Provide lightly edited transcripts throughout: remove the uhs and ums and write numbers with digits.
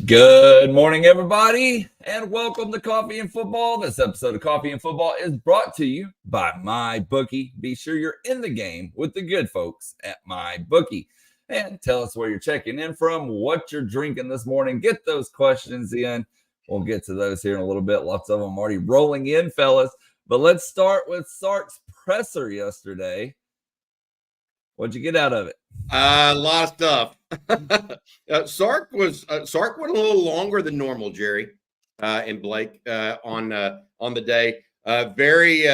Good morning, everybody, and welcome to Coffee and Football. This episode of Coffee and Football is brought to you by MyBookie. Be sure you're in the game with the good folks at MyBookie. And tell us where you're checking in from, what you're drinking this morning. Get those questions in. We'll get to those here in a little bit. Lots of them already rolling in, fellas. But let's start with Sark's presser yesterday. What'd you get out of it? A lot of stuff. Sark went a little longer than normal, Jerry and Blake on the day. Very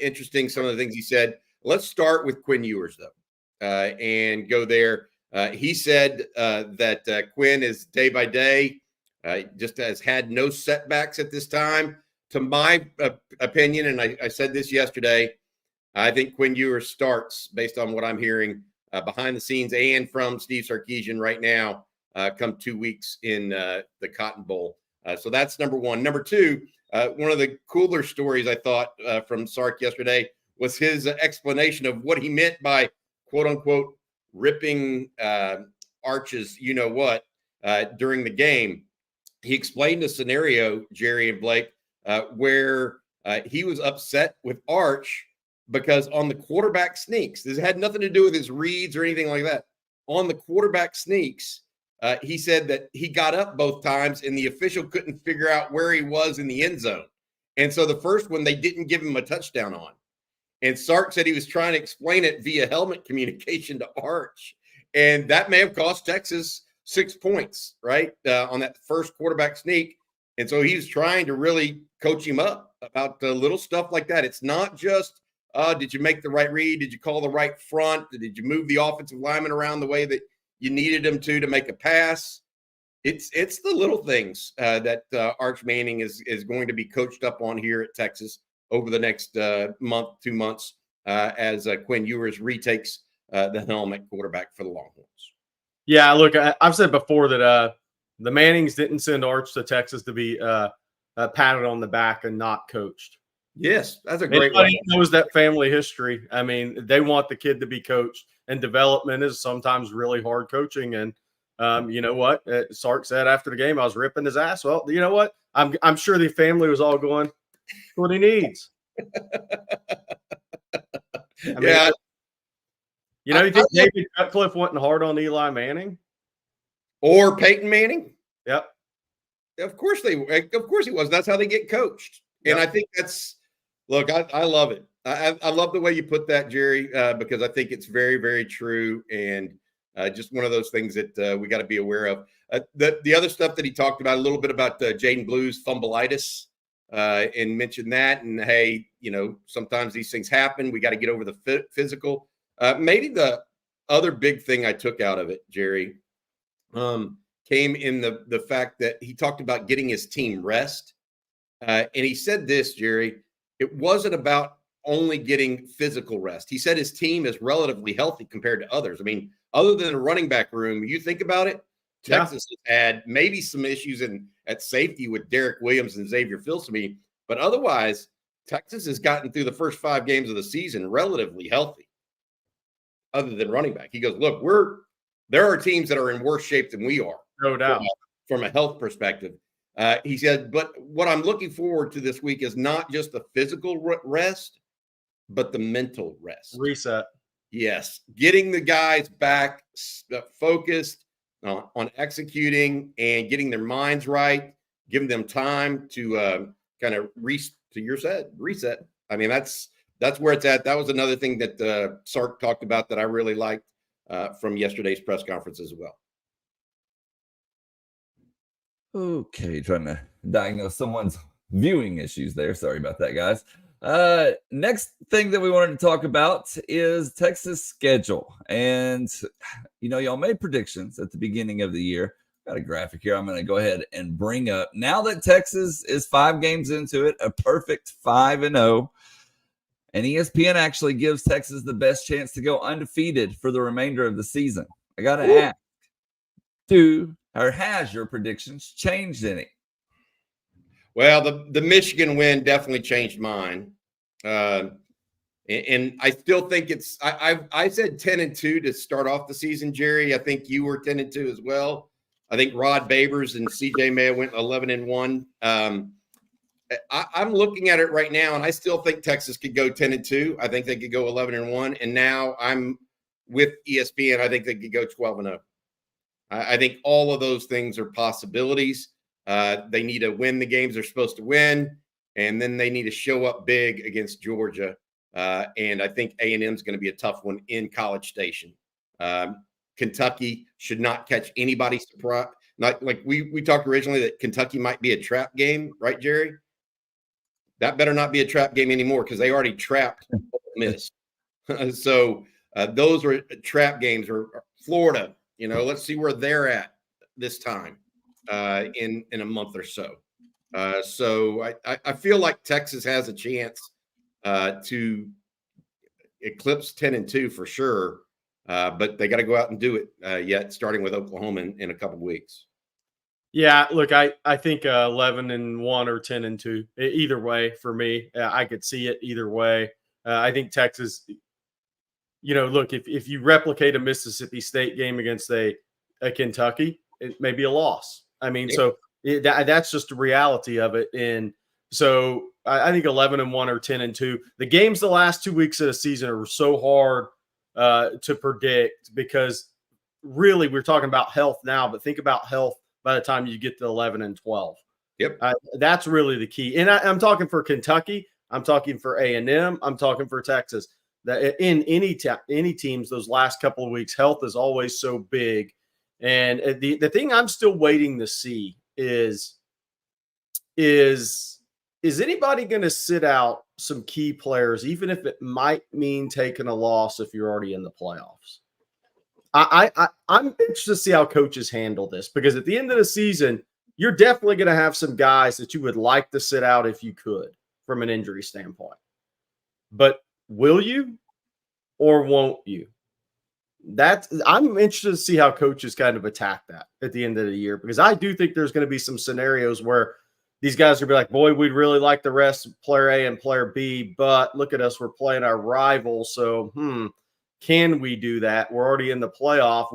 interesting. Some of the things he said. Let's start with Quinn Ewers though, and go there. He said that Quinn is day by day, just has had no setbacks at this time. To my opinion, and I said this yesterday, I think Quinn Ewers starts based on what I'm hearing behind the scenes and from Steve Sarkeesian right now, come 2 weeks in the Cotton Bowl. So that's number one. Number two, one of the cooler stories I thought from Sark yesterday was his explanation of what he meant by quote unquote ripping Arch's during the game. He explained a scenario, Jerry and Blake, where he was upset with Arch because on the quarterback sneaks, this had nothing to do with his reads or anything like that. On the quarterback sneaks, he said that he got up both times and the official couldn't figure out where he was in the end zone. And so the first one, they didn't give him a touchdown on. And Sark said he was trying to explain it via helmet communication to Arch. And that may have cost Texas 6 points, right, on that first quarterback sneak. And so he was trying to really coach him up about the little stuff like that. It's not just, did you make the right read? Did you call the right front? Did you move the offensive lineman around the way that you needed him to make a pass? It's the little things that Arch Manning is going to be coached up on here at Texas over the next month, 2 months, as Quinn Ewers retakes the helm at quarterback for the Longhorns. Yeah, look, I've said before that the Mannings didn't send Arch to Texas to be patted on the back and not coached. Yes, that's a great one. Anybody knows that family history. I mean, they want the kid to be coached, and development is sometimes really hard coaching. And you know what? Sark said after the game, I was ripping his ass. Well, you know what? I'm sure the family was all going, what he needs. I mean, you think David Cutcliffe wasn't hard on Eli Manning? Or Peyton Manning? Yep. Of course he was. That's how they get coached. Yep. And I think look, I love it. I love the way you put that, Jerry, because I think it's very, very true. And just one of those things that we got to be aware of. The other stuff that he talked about, a little bit about Jaden Blue's fumbleitis, and mentioned that. And hey, sometimes these things happen. We got to get over the physical. Maybe the other big thing I took out of it, Jerry, came in the fact that he talked about getting his team rest. And he said this, Jerry, it wasn't about only getting physical rest. He said his team is relatively healthy compared to others. I mean, other than the running back room, you think about it, Texas has had maybe some issues at safety with Derek Williams and Xavier Filsaime, but otherwise, Texas has gotten through the first 5 games of the season relatively healthy, other than running back. He goes, look, there are teams that are in worse shape than we are. No doubt. From a health perspective. He said, but what I'm looking forward to this week is not just the physical rest, but the mental rest. Reset. Yes. Getting the guys back focused on executing and getting their minds right, giving them time to kind of reset. I mean, that's where it's at. That was another thing that Sark talked about that I really liked from yesterday's press conference as well. Okay, trying to diagnose someone's viewing issues there. Sorry about that, guys. Next thing that we wanted to talk about is Texas schedule. And, y'all made predictions at the beginning of the year. Got a graphic here I'm going to go ahead and bring up. Now that Texas is 5 games into it, a perfect 5-0, and ESPN actually gives Texas the best chance to go undefeated for the remainder of the season. I got to ask, has your predictions changed any? Well, the Michigan win definitely changed mine. And I still think it's I said 10-2 to start off the season, Jerry. I think you were 10-2 as well. I think Rod Babers and CJ May went 11-1. I'm looking at it right now, and I still think Texas could go 10-2. I think they could go 11-1. And now I'm with ESPN. I think they could go 12-0. I think all of those things are possibilities. They need to win the games they're supposed to win, and then they need to show up big against Georgia. And I think A&M is going to be a tough one in College Station. Kentucky should not catch anybody surprise. Not like we talked originally that Kentucky might be a trap game, right, Jerry? That better not be a trap game anymore because they already trapped Ole Miss. So those are trap games. Or Florida, let's see where they're at this time in a month or so. So I feel like Texas has a chance to eclipse 10-2 for sure. But they got to go out and do it yet, starting with Oklahoma in a couple of weeks. Yeah, look, I think 11-1 or 10-2, either way for me. I could see it either way. I think Texas, look, if you replicate a Mississippi State game against a Kentucky, it may be a loss. I mean, yeah. So that's just the reality of it. And so I think 11-1 or 10-2. The games the last 2 weeks of the season are so hard to predict because really we're talking about health now, but think about health by the time you get to 11 and 12. Yep. That's really the key. And I'm talking for Kentucky. I'm talking for A&M. I'm talking for Texas. That in any teams those last couple of weeks, health is always so big. And the thing I'm still waiting to see is anybody going to sit out some key players, even if it might mean taking a loss if you're already in the playoffs? I'm interested to see how coaches handle this because at the end of the season, you're definitely going to have some guys that you would like to sit out if you could from an injury standpoint. But will you or won't you? I'm interested to see how coaches kind of attack that at the end of the year because I do think there's going to be some scenarios where these guys are going to be like, boy, we'd really like the rest of player A and player B, but look at us, we're playing our rival. So, can we do that? We're already in the playoff.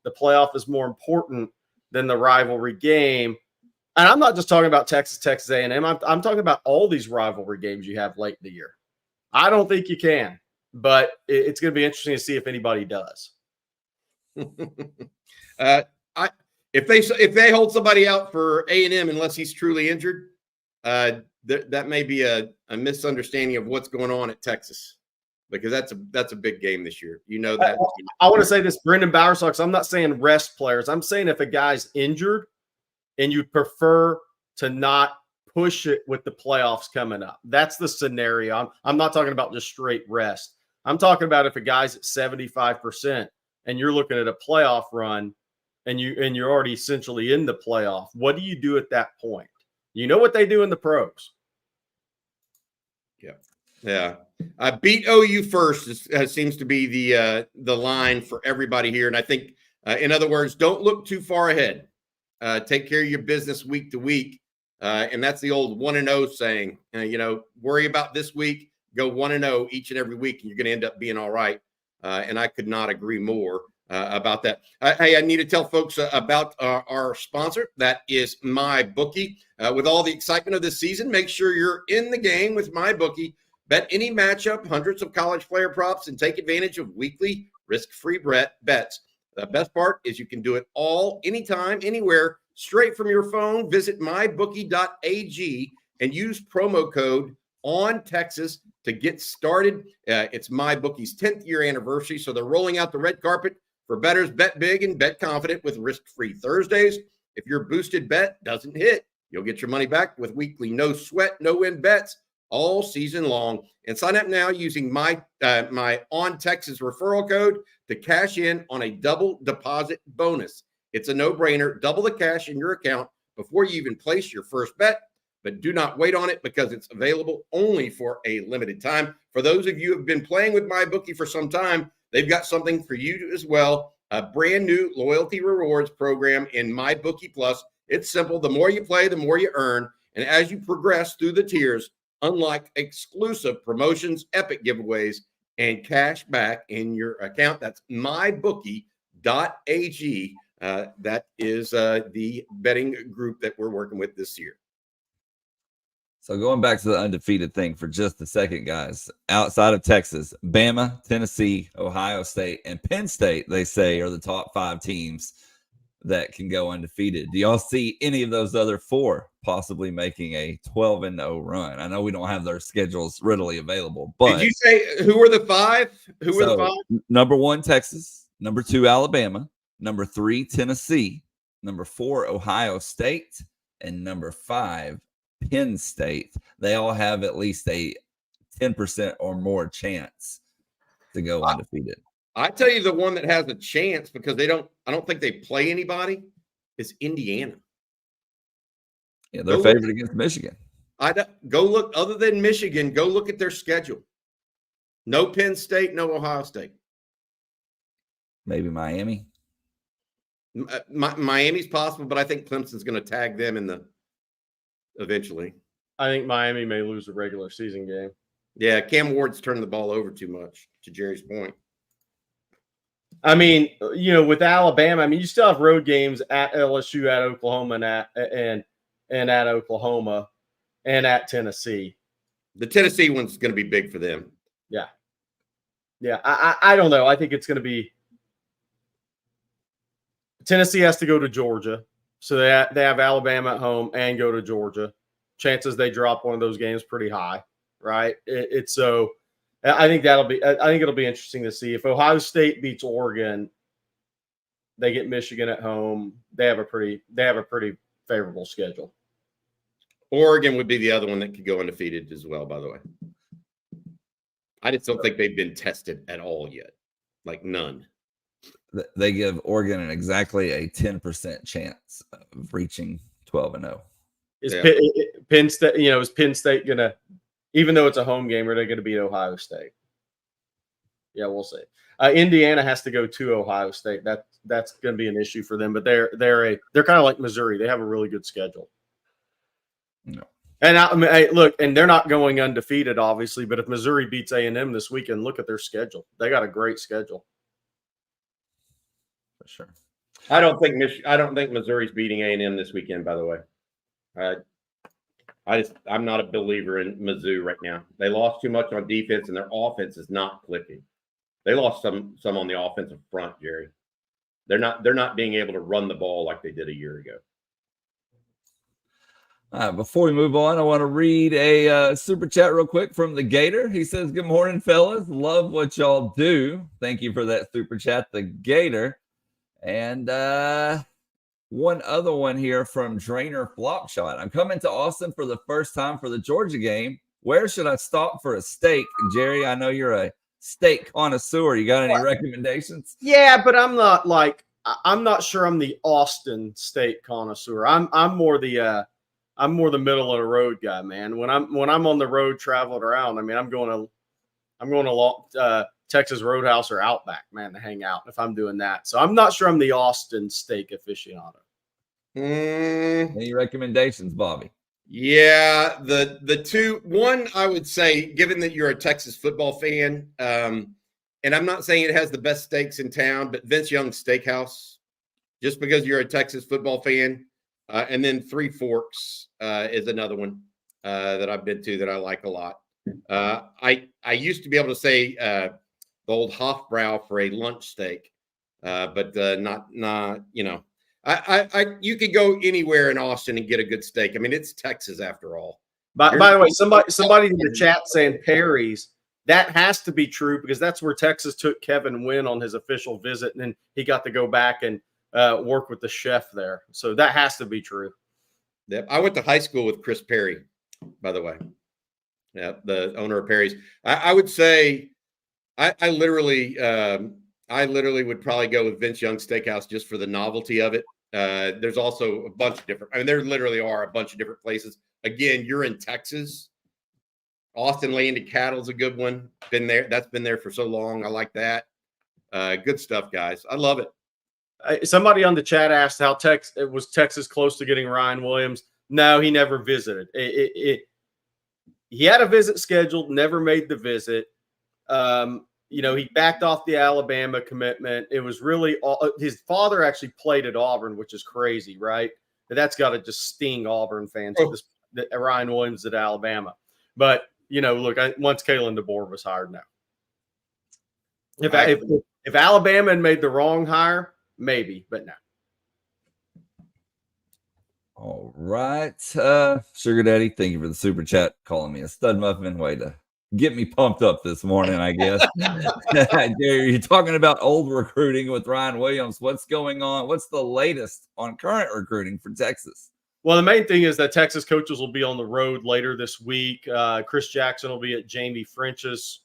The playoff is more important than the rivalry game. And I'm not just talking about Texas A&M. I'm talking about all these rivalry games you have late in the year. I don't think you can, but it's going to be interesting to see if anybody does. If they hold somebody out for A&M unless he's truly injured, that may be a misunderstanding of what's going on at Texas. Because that's a big game this year. That. I want to say this, Brendan Bowersox. I'm not saying rest players. I'm saying if a guy's injured and you prefer to not push it with the playoffs coming up. That's the scenario. I'm not talking about just straight rest. I'm talking about if a guy's at 75% and you're looking at a playoff run and you're already essentially in the playoff. What do you do at that point? You know what they do in the pros. Yeah. Beat OU first seems to be the line for everybody here. And I think, in other words, don't look too far ahead. Take care of your business week to week. And that's the old 1-0 saying, worry about this week, go 1-0 each and every week, and you're going to end up being all right. And I could not agree more about that. Hey, I need to tell folks about our sponsor. That is MyBookie. With all the excitement of this season, make sure you're in the game with MyBookie. Bet any matchup, hundreds of college player props, and take advantage of weekly risk-free bets. The best part is you can do it all, anytime, anywhere, straight from your phone. Visit mybookie.ag and use promo code ONTexas to get started. It's MyBookie's 10th year anniversary, so they're rolling out the red carpet for bettors. Bet big and bet confident with risk-free Thursdays. If your boosted bet doesn't hit, you'll get your money back with weekly no sweat, no win bets all season long. And sign up now using my On Texas referral code to cash in on a double deposit bonus. It's a no-brainer. Double the cash in your account before you even place your first bet. But do not wait on it because it's available only for a limited time. For those of you who have been playing with MyBookie for some time, they've got something for you as well. A brand new loyalty rewards program in MyBookie Plus. It's simple. The more you play, the more you earn. And as you progress through the tiers, unlike exclusive promotions, epic giveaways, and cash back in your account. That's mybookie.ag. That is the betting group that we're working with this year. So going back to the undefeated thing for just a second, guys, outside of Texas, Bama, Tennessee, Ohio State, and Penn State, they say, are the top 5 teams that can go undefeated. Do y'all see any of those other 4 possibly making a 12-0 run? I know we don't have their schedules readily available, but did you say who were the 5? Who were the 5? Number 1, Texas. Number 2, Alabama. Number 3, Tennessee. Number 4, Ohio State. And number 5, Penn State. They all have at least a 10% or more chance to go undefeated. I tell you, the one that has a chance, because I don't think they play anybody, is Indiana. Yeah, they're favored against Michigan. Go look, other than Michigan, go look at their schedule. No Penn State, no Ohio State. Maybe Miami. Miami's possible, but I think Clemson's going to tag them eventually. I think Miami may lose a regular season game. Yeah, Cam Ward's turned the ball over too much, to Jerry's point. I mean, with Alabama, you still have road games at LSU, at Oklahoma, and at Oklahoma, and at Tennessee. The Tennessee one's going to be big for them. Yeah. I don't know. I think it's going to be Tennessee has to go to Georgia, so they have Alabama at home and go to Georgia. Chances they drop one of those games pretty high, right? So. I think it'll be interesting to see if Ohio State beats Oregon. They get Michigan at home. They have a pretty favorable schedule. Oregon would be the other one that could go undefeated as well, by the way. I just don't think they've been tested at all yet. Like none. They give Oregon exactly a 10% chance of reaching 12-0. Is Penn State, is Penn State gonna, even though it's a home game, are they going to beat Ohio State? Yeah, we'll see. Indiana has to go to Ohio State. That's going to be an issue for them. But they're kind of like Missouri. They have a really good schedule. No. And look, and they're not going undefeated, obviously. But if Missouri beats A&M this weekend, look at their schedule. They got a great schedule. For sure. I don't think Missouri's beating A&M this weekend. By the way, I'm not a believer in Mizzou right now. They lost too much on defense, and their offense is not clicking. They lost some on the offensive front, Jerry. They're not being able to run the ball like they did a year ago. Before we move on, I want to read a super chat real quick from the Gator. He says, "Good morning, fellas. Love what y'all do." Thank you for that super chat, the Gator. And one other one here from Drainer Flopshot. "I'm coming to Austin for the first time for the Georgia game. Where should I stop for a steak?" Jerry, I know you're a steak connoisseur. You got any recommendations? Yeah, but I'm not sure I'm the Austin steak connoisseur. I'm more the middle of the road guy, man. When I'm on the road traveling around, I'm going to Texas Roadhouse or Outback, man, to hang out if I'm doing that. So I'm not sure I'm the Austin steak aficionado. Any recommendations, Bobby? Yeah, the two, one, I would say, given that you're a Texas football fan, and I'm not saying it has the best steaks in town, but Vince Young's Steakhouse, just because you're a Texas football fan. And then Three Forks is another one that I've been to that I like a lot. I used to be able to say the old Hofbrau for a lunch steak, but not you could go anywhere in Austin and get a good steak. It's Texas after all. By the way, somebody in the chat saying Perry's. That has to be true because that's where Texas took Kevin Wynn on his official visit, and then he got to go back and work with the chef there. So that has to be true. Yep. I went to high school with Chris Perry, by the way. Yeah, the owner of Perry's. I would say I literally would probably go with Vince Young Steakhouse just for the novelty of it. There's also a bunch of different, there literally are a bunch of different places. Again, you're in Texas. Austin Landed Cattle's a good one. Been there. That's been there for so long. I like that. Good stuff, guys. I love it. Somebody on the chat asked how was Texas close to getting Ryan Williams. No, he never visited. He had a visit scheduled, never made the visit. he backed off the Alabama commitment. It was really his father actually played at Auburn, which is crazy, right? That's got to just sting Auburn fans. That Ryan Williams at Alabama. But, look, once Kalen DeBoer was hired now. If Alabama had made the wrong hire, maybe, but no. All right. Sugar Daddy, thank you for the super chat. Calling me a stud muffin. Way to get me pumped up this morning, I guess. You're talking about old recruiting with Ryan Williams. What's going on? What's the latest on current recruiting for Texas? Well, the main thing is that Texas coaches will be on the road later this week. Chris Jackson will be at Jamie French's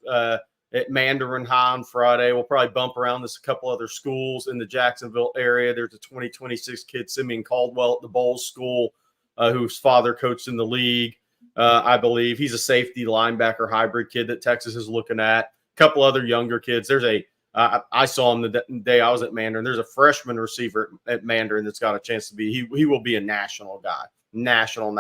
at Mandarin High on Friday. We'll probably bump around this a couple other schools in the Jacksonville area. There's a 2026 kid, Simeon Caldwell, at the Bowles School, whose father coached in the league, I believe. He's a safety linebacker hybrid kid that Texas is looking at. A couple other younger kids. There's I saw him the day I was at Mandarin. There's a freshman receiver at Mandarin that's got a chance to be. He will be a national guy, national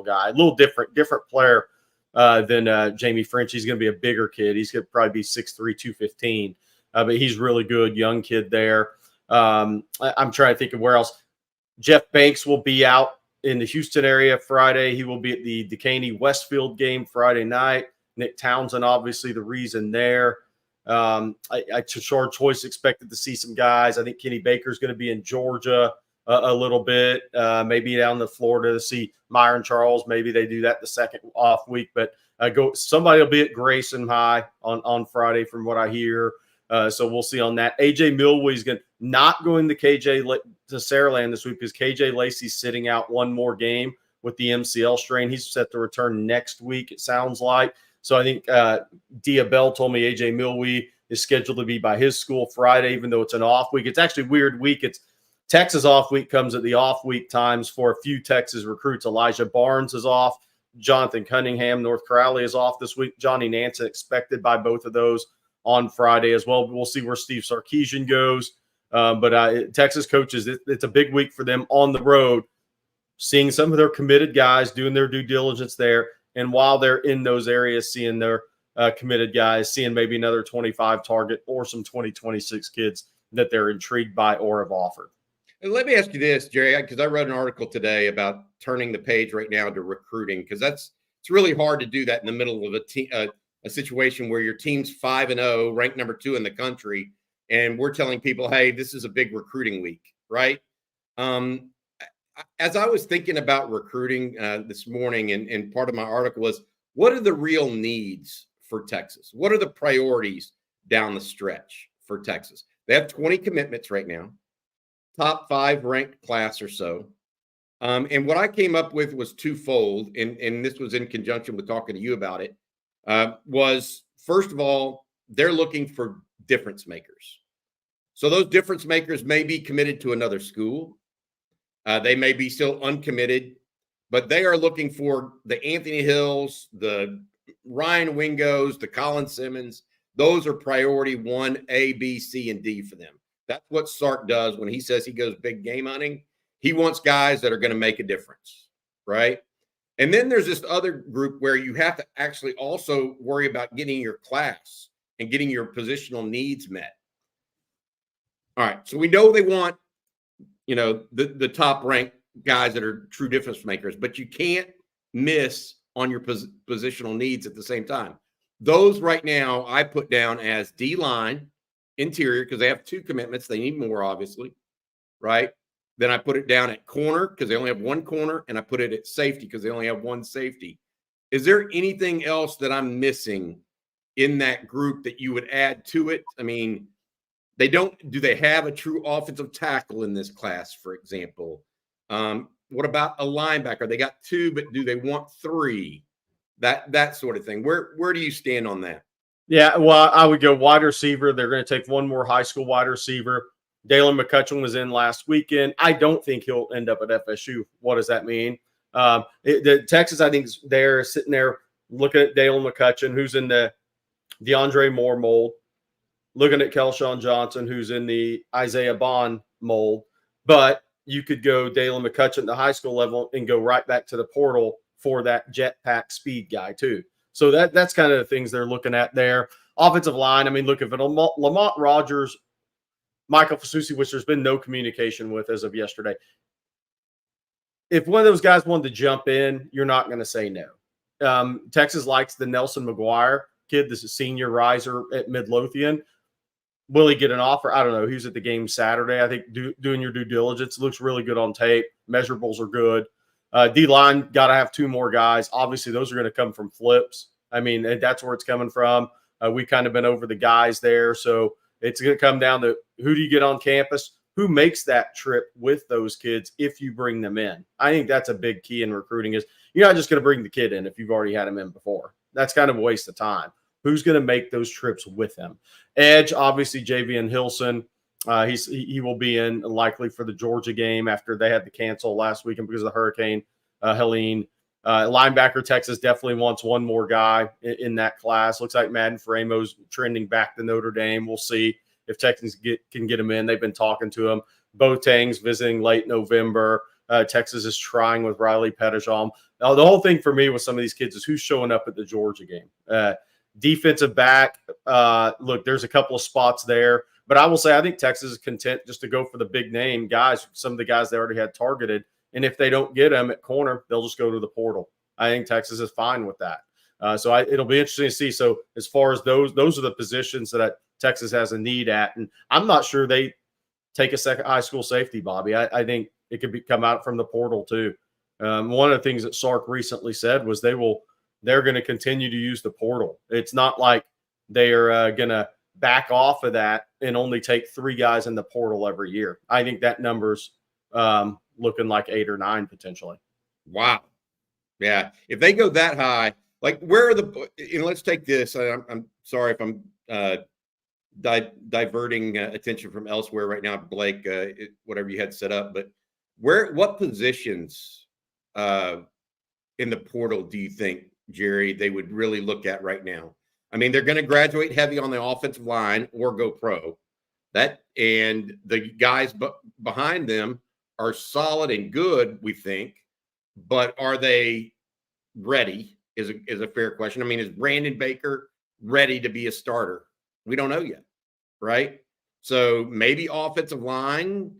guy. A little different player than Jamie French. He's going to be a bigger kid. He's going to probably be 6'3", 215. But he's really good, young kid there. I'm trying to think of where else. Jeff Banks will be out in the Houston area Friday. He will be at the Decaney Westfield game Friday night. Nick Townsend, obviously the reason there. Short Choice expected to see some guys. I think Kenny Baker's going to be in Georgia a little bit, maybe down to Florida to see Myron Charles. Maybe they do that the second off week, but somebody will be at Grayson High on Friday from what I hear. So we'll see on that. AJ Milway's not going to Saraland this week because KJ Lacey's sitting out one more game with the MCL strain. He's set to return next week, it sounds like. So I think Dia Bell told me AJ Milway is scheduled to be by his school Friday, even though it's an off week. It's actually a weird week. It's Texas off week comes at the off week times for a few Texas recruits. Elijah Barnes is off. Jonathan Cunningham, North Crowley is off this week. Johnny Nansen expected by both of those on Friday as well. We'll see where Steve Sarkeesian goes. But Texas coaches, it's a big week for them on the road, seeing some of their committed guys, doing their due diligence there. And while they're in those areas, seeing their committed guys, seeing maybe another 25 target or some 2026 kids that they're intrigued by or have offered. And let me ask you this, Jerry, because I wrote an article today about turning the page right now to recruiting, because it's really hard to do that in the middle of a situation where your team's 5-0, ranked number 2 in the country, and we're telling people, hey, this is a big recruiting week, right? As I was thinking about recruiting this morning, and part of my article was, what are the real needs for Texas? What are the priorities down the stretch for Texas? They have 20 commitments right now, top 5 ranked class or so. And what I came up with was twofold, and this was in conjunction with talking to you about it, was, first of all, they're looking for difference makers. So those difference makers may be committed to another school. They may be still uncommitted, but they are looking for the Anthony Hills, the Ryan Wingos, the Colin Simmons. Those are priority 1, A, B, C, and D for them. That's what Sark does when he says he goes big game hunting. He wants guys that are going to make a difference, right? And then there's this other group where you have to actually also worry about getting your class and getting your positional needs met. All right, so we know they want the top ranked guys that are true difference makers, but you can't miss on your positional needs at the same time. Those right now I put down as D-line, interior, because they have 2 commitments. They need more, obviously, right? Then I put it down at corner because they only have 1 corner, and I put it at safety because they only have 1 safety. Is there anything else that I'm missing in that group that you would add to it? I mean, do they have a true offensive tackle in this class, for example? What about a linebacker? They got 2, but do they want 3? That sort of thing. Where do you stand on that? Yeah, well, I would go wide receiver. They're going to take 1 more high school wide receiver. Dalen McCutcheon was in last weekend. I don't think he'll end up at FSU. What does that mean? Texas, I think, is there sitting there looking at Dalen McCutcheon, who's in the DeAndre Moore mold, looking at Kelshawn Johnson, who's in the Isaiah Bond mold. But you could go Dalen McCutcheon at the high school level and go right back to the portal for that jetpack speed guy too. So that's kind of the things they're looking at there. Offensive line, I mean, look, if Lamont Rogers, Michael Fasusi, which there's been no communication with as of yesterday, if one of those guys wanted to jump in, you're not going to say no. Texas likes the Nelson McGuire kid. This is senior riser at Midlothian. Will he get an offer? I don't know. He was at the game Saturday. I think doing your due diligence. Looks really good on tape. Measurables are good. D-line, got to have 2 more guys. Obviously, those are going to come from flips. I mean, that's where it's coming from. We've kind of been over the guys there. So it's going to come down to who do you get on campus? Who makes that trip with those kids if you bring them in? I think that's a big key in recruiting is you're not just going to bring the kid in if you've already had him in before. That's kind of a waste of time. Who's going to make those trips with him? Edge, obviously, Javian Hilson. He will be in likely for the Georgia game after they had to cancel last weekend because of the hurricane, Helene. Linebacker, Texas definitely wants one more guy in that class. Looks like Madden Framo's trending back to Notre Dame. We'll see if Texans can get him in. They've been talking to him. Boateng's visiting late November. Texas is trying with Riley Pettigrew. The whole thing for me with some of these kids is who's showing up at the Georgia game. Defensive back, look, there's a couple of spots there. But I will say I think Texas is content just to go for the big name guys, some of the guys they already had targeted. And if they don't get them at corner, they'll just go to the portal. I think Texas is fine with that. It'll be interesting to see. So as far as those are the positions that Texas has a need at. And I'm not sure they take a second high school safety, Bobby. I think it could come out from the portal too. One of the things that Sark recently said was they're going to continue to use the portal. It's not like they're going to back off of that and only take 3 guys in the portal every year. I think that number's looking like 8 or 9 potentially. Wow. Yeah. If they go that high, like where are let's take this. I'm sorry if I'm diverting attention from elsewhere right now, Blake, whatever you had set up, but what positions in the portal do you think, Jerry, they would really look at right now? I mean, they're going to graduate heavy on the offensive line or go pro. And the guys behind them are solid and good, we think, but are they ready is a fair question. I mean, is Brandon Baker ready to be a starter? We don't know yet, right? So maybe offensive line,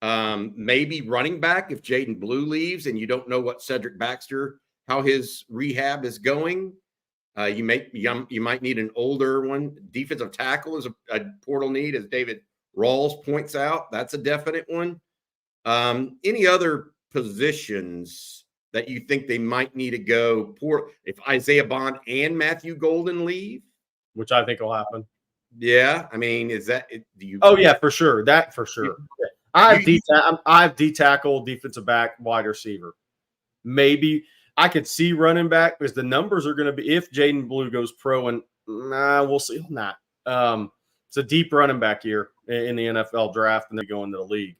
maybe running back if Jaden Blue leaves and you don't know what Cedric Baxter, how his rehab is going. You might need an older one. Defensive tackle is a portal need, as David Rawls points out. That's a definite one. Any other positions that you think they might need to go if Isaiah Bond and Matthew Golden leave? Which I think will happen. Yeah. I mean, Oh, yeah, for sure. That for sure. I have D-tackle, defensive back, wide receiver. Maybe I could see running back because the numbers are going to be if Jaden Blue goes pro, and we'll see on that. It's a deep running back year in the NFL draft, and they're going to the league.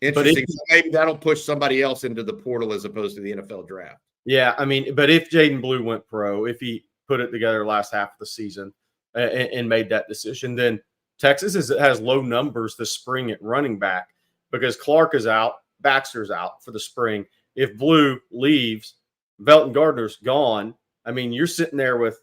Interesting. So maybe that'll push somebody else into the portal as opposed to the NFL draft. Yeah, I mean, but if Jaden Blue went pro, if he put it together last half of the season and made that decision, then Texas has low numbers this spring at running back because Clark is out, Baxter's out for the spring. If Blue leaves, Velton Gardner's gone. I mean, you're sitting there with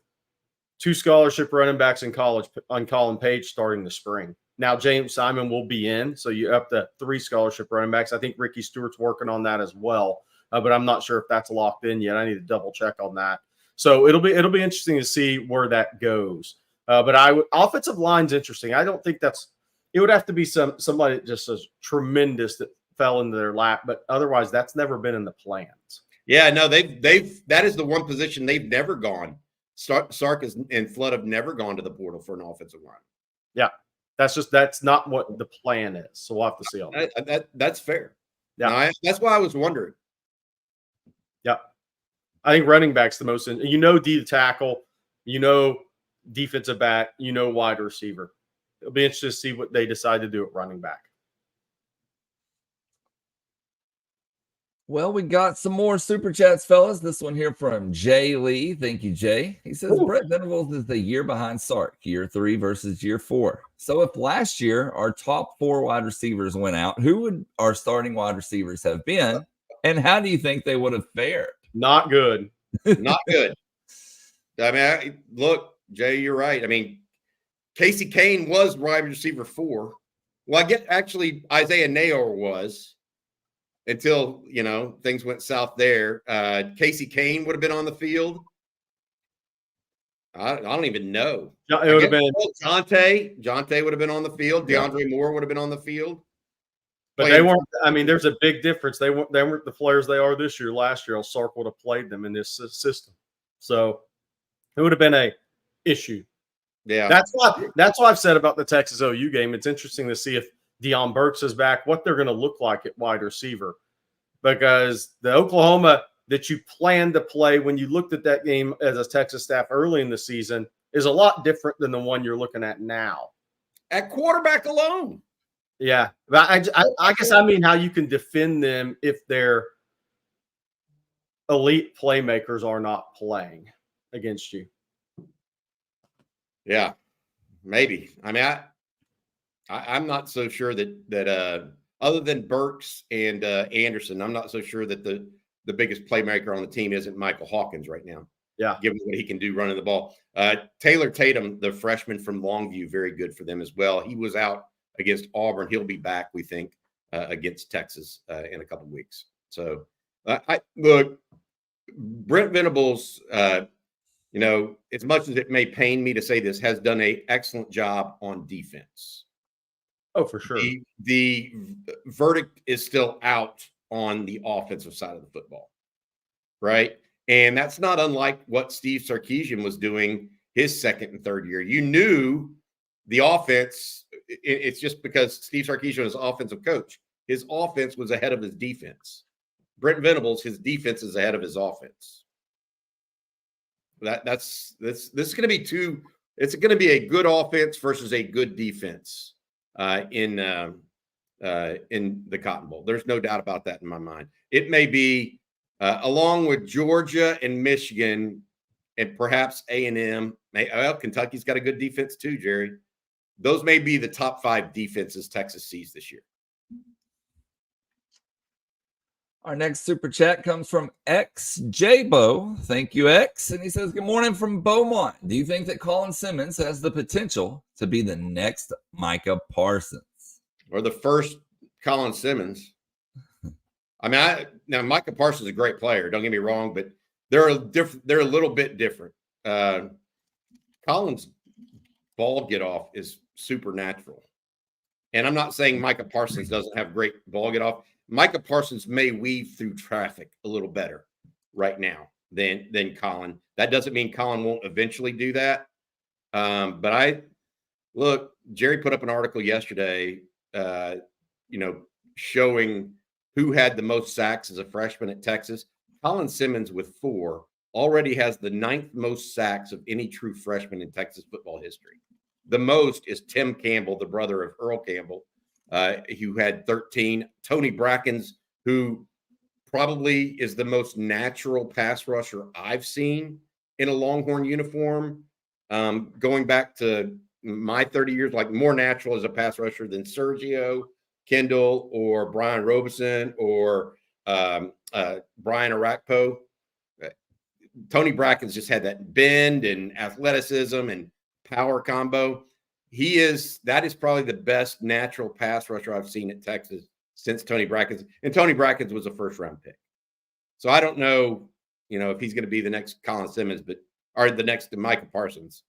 2 scholarship running backs in college on Colin Page starting the spring. Now, James Simon will be in, so you up to 3 scholarship running backs. I think Ricky Stewart's working on that as well, but I'm not sure if that's locked in yet. I need to double check on that. So it'll be interesting to see where that goes. But offensive line's interesting. I don't think it would have to be somebody just as tremendous that fell into their lap, but otherwise that's never been in the plans. Yeah, no, that is the one position they've never gone. Sark and Flood have never gone to the portal for an offensive line. Yeah. That's not what the plan is. So we'll have to see on that. That's fair. Yeah. No, that's why I was wondering. Yeah. I think running back's the most, D tackle, defensive back, wide receiver. It'll be interesting to see what they decide to do at running back. Well, we got some more super chats, fellas. This one here from Jay Lee. Thank you, Jay. He says, Brett Venables is the year behind Sark, year 3 versus year 4. So if last year our top 4 wide receivers went out, who would our starting wide receivers have been? And how do you think they would have fared? Not good. Not good. I mean, look, Jay, you're right. I mean, Casey Kane was wide receiver 4. Well, I get actually Isaiah Nayor was until, things went south there. Casey Kane would have been on the field. I don't even know. It would have been Jonte would have been on the field. Yeah. DeAndre Moore would have been on the field. But they weren't. I mean, there's a big difference. They weren't the players they are this year. Last year, Sark would have played them in this system. So it would have been a issue. Yeah, that's what I've said about the Texas OU game. It's interesting to see if Deion Burks is back, what they're going to look like at wide receiver, because the Oklahoma that you planned to play when you looked at that game as a Texas staff early in the season is a lot different than the one you're looking at now. At quarterback alone. Yeah, but I guess I mean how you can defend them if their elite playmakers are not playing against you. Yeah, maybe. I mean, I'm not so sure that other than Burks and Anderson, I'm not so sure that the biggest playmaker on the team isn't Michael Hawkins right now. Yeah, given what he can do running the ball. Taylor Tatum, the freshman from Longview, very good for them as well. He was out against Auburn. He'll be back, we think, against Texas in a couple of weeks. So, look, Brent Venables, as much as it may pain me to say this, has done an excellent job on defense. Oh, for sure. The verdict is still out on the offensive side of the football, right? And that's not unlike what Steve Sarkeesian was doing his second and third year. You knew the offense. It's just because Steve Sarkeesian was offensive coach. His offense was ahead of his defense. Brent Venables, his defense is ahead of his offense. This is going to be it's going to be a good offense versus a good defense in the Cotton Bowl. There's no doubt about that in my mind. It may be along with Georgia and Michigan and perhaps A&M. Kentucky's got a good defense too, Jerry. Those may be the top 5 defenses Texas sees this year. Our next super chat comes from XJBO. Thank you, X. And he says, good morning from Beaumont. Do you think that Colin Simmons has the potential to be the next Micah Parsons? Or the first Colin Simmons? I mean, now Micah Parsons is a great player. Don't get me wrong, but they're a little bit different. Colin's ball get off is supernatural, and I'm not saying Micah Parsons doesn't have great ball get off. Micah Parsons may weave through traffic a little better right now than Colin. That doesn't mean Colin won't eventually do that. But Jerry put up an article yesterday, showing who had the most sacks as a freshman at Texas. Colin Simmons with 4 already has the 9th most sacks of any true freshman in Texas football history. The most is Tim Campbell, the brother of Earl Campbell, who had 13. Tony Brackens, who probably is the most natural pass rusher I've seen in a Longhorn uniform, going back to my 30 years, like more natural as a pass rusher than Sergio Kendall or Brian Robeson or Brian Arakpo. Tony Brackens just had that bend and athleticism and power combo. That is probably the best natural pass rusher I've seen at Texas since Tony Brackens. And Tony Brackens was a first-round pick. So I don't know, if he's going to be the next Colin Simmons, or the next Micah Parsons.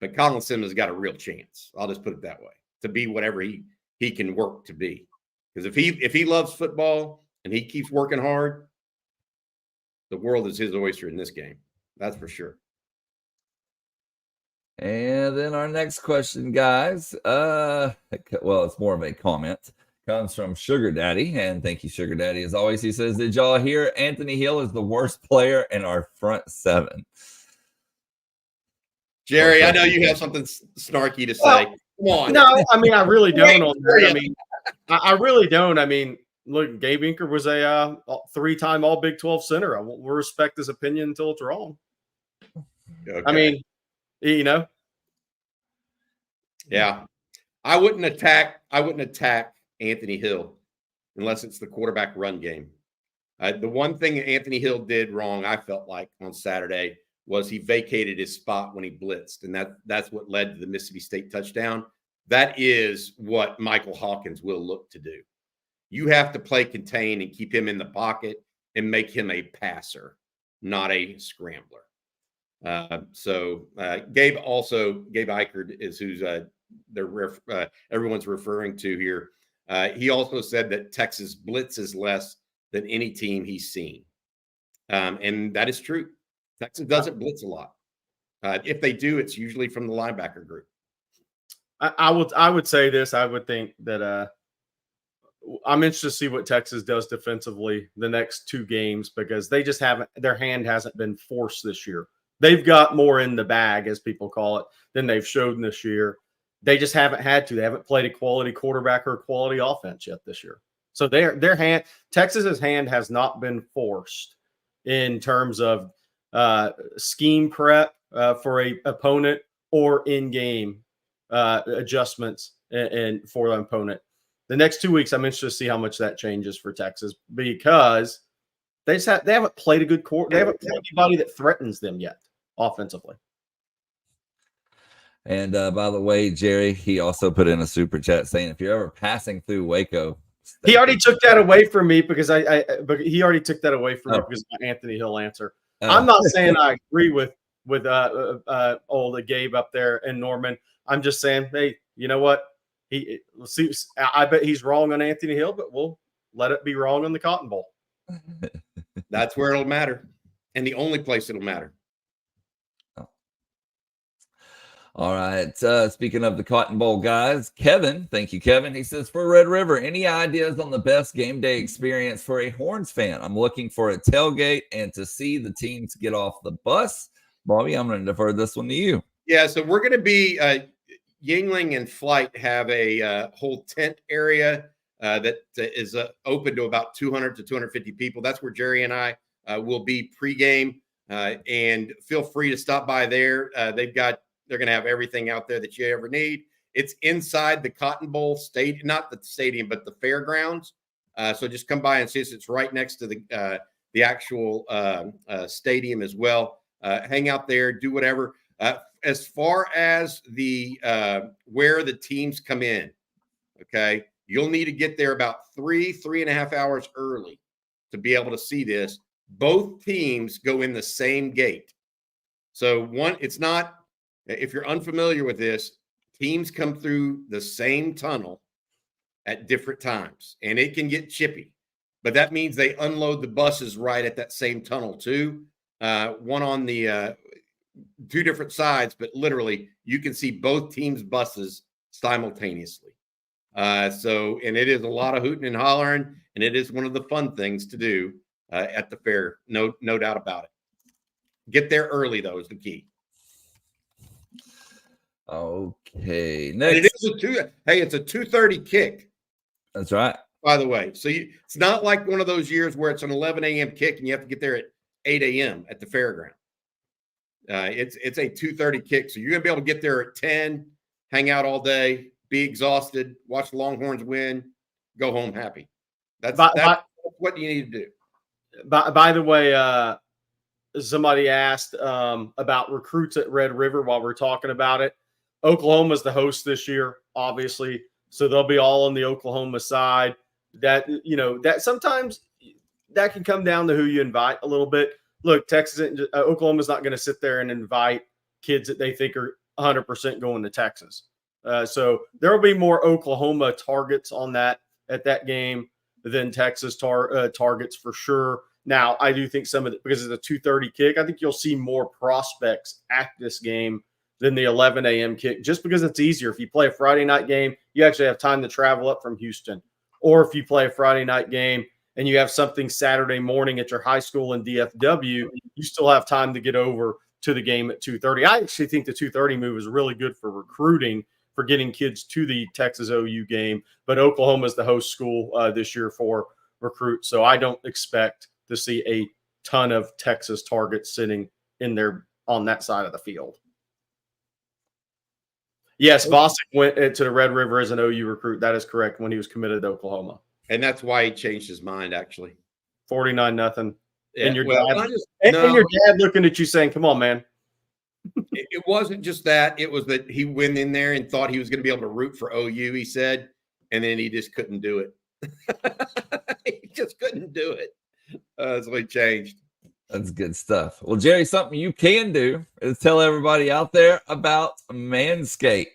But Colin Simmons has got a real chance. I'll just put it that way, to be whatever he can work to be. Because if he loves football and he keeps working hard, the world is his oyster in this game. That's for sure. And then our next question, guys. It's more of a comment. Comes from Sugar Daddy. And thank you, Sugar Daddy. As always, he says, did y'all hear Anthony Hill is the worst player in our front 7? Jerry, I know you have something snarky to say. Come on. No, I mean, I really don't on that. I mean, I really don't. I mean, look, Gabe Inker was a 3-time All Big 12 center. We'll respect his opinion until it's wrong. Okay. I mean, Yeah. I wouldn't attack Anthony Hill unless it's the quarterback run game. The one thing Anthony Hill did wrong, I felt like on Saturday, was he vacated his spot when he blitzed, and that's what led to the Mississippi State touchdown. That is what Michael Hawkins will look to do. You have to play contain and keep him in the pocket and make him a passer, not a scrambler. Gabe Eichert is who's everyone's referring to here. He also said that Texas blitzes less than any team he's seen. And that is true. Texas doesn't blitz a lot. If they do, it's usually from the linebacker group. I would say this. I would think that I'm interested to see what Texas does defensively the next 2 games, because they just their hand hasn't been forced this year. They've got more in the bag, as people call it, than they've shown this year. They just haven't had to. They haven't played a quality quarterback or a quality offense yet this year. So Texas's hand has not been forced in terms of scheme prep for a opponent or in-game adjustments and for the opponent. The next 2 weeks, I'm interested to see how much that changes for Texas, because they haven't played a good court. They haven't played anybody that threatens them yet offensively. And by the way, Jerry, he also put in a super chat saying, if you're ever passing through Waco, he already took that away from me because he already took that away from me because of my Anthony Hill answer. I'm not saying I agree with old Gabe up there in Norman. I'm just saying, hey, you know what? I bet he's wrong on Anthony Hill, but we'll let it be wrong on the Cotton Bowl. That's where it'll matter, and the only place it'll matter. All right. Speaking of the Cotton Bowl, guys, Kevin, thank you, Kevin. He says, for Red River, any ideas on the best game day experience for a Horns fan? I'm looking for a tailgate and to see the teams get off the bus. Bobby, I'm going to defer this one to you. Yeah, so we're going to be Yingling and Flight have a whole tent area that is open to about 200 to 250 people. That's where Jerry and I will be pregame, and feel free to stop by there. They're going to have everything out there that you ever need. It's inside the Cotton Bowl stadium, not the stadium, but the fairgrounds. So just come by and see us. It's right next to the actual stadium as well. Hang out there, do whatever. As far as the where the teams come in, okay, you'll need to get there about 3.5 hours early to be able to see this. Both teams go in the same gate. So it's not, if you're unfamiliar with this, teams come through the same tunnel at different times, and it can get chippy. But that means they unload the buses right at that same tunnel too. One on the 2 different sides, but literally you can see both teams' buses simultaneously. And it is a lot of hooting and hollering, and it is one of the fun things to do at the fair. No doubt about it. Get there early, though, is the key. Okay. Next. And it's a 2:30 kick. That's right. By the way, so it's not like one of those years where it's an 11 a.m. kick and you have to get there at 8 a.m. at the fairground. It's a 2:30 kick, so you're gonna be able to get there at 10, hang out all day, be exhausted, watch the Longhorns win, go home happy. That's what you need to do. By the way, somebody asked about recruits at Red River while we're talking about it. Oklahoma's the host this year, obviously, so they'll be all on the Oklahoma side. That sometimes that can come down to who you invite a little bit. Look, Oklahoma's not going to sit there and invite kids that they think are 100% going to Texas. So there will be more Oklahoma targets at that game than Texas targets for sure. Now, I do think because it's a 2:30 kick, I think you'll see more prospects at this game than the 11 a.m. kick, just because it's easier. If you play a Friday night game, you actually have time to travel up from Houston. Or if you play a Friday night game and you have something Saturday morning at your high school in DFW, you still have time to get over to the game at 2:30. I actually think the 2:30 move is really good for recruiting, for getting kids to the Texas OU game. But Oklahoma is the host school this year for recruits, so I don't expect to see a ton of Texas targets sitting in there on that side of the field. Yes, Bostic went to the Red River as an OU recruit. That is correct, when he was committed to Oklahoma. And that's why he changed his mind, actually. 49-0. Yeah, And your well, dad, not just, and no, your dad looking at you saying, "Come on, man." it wasn't just that. It was that he went in there and thought he was going to be able to root for OU, he said, and then he just couldn't do it. He just couldn't do it. So he changed. That's good stuff. Well, Jerry, something you can do is tell everybody out there about Manscaped.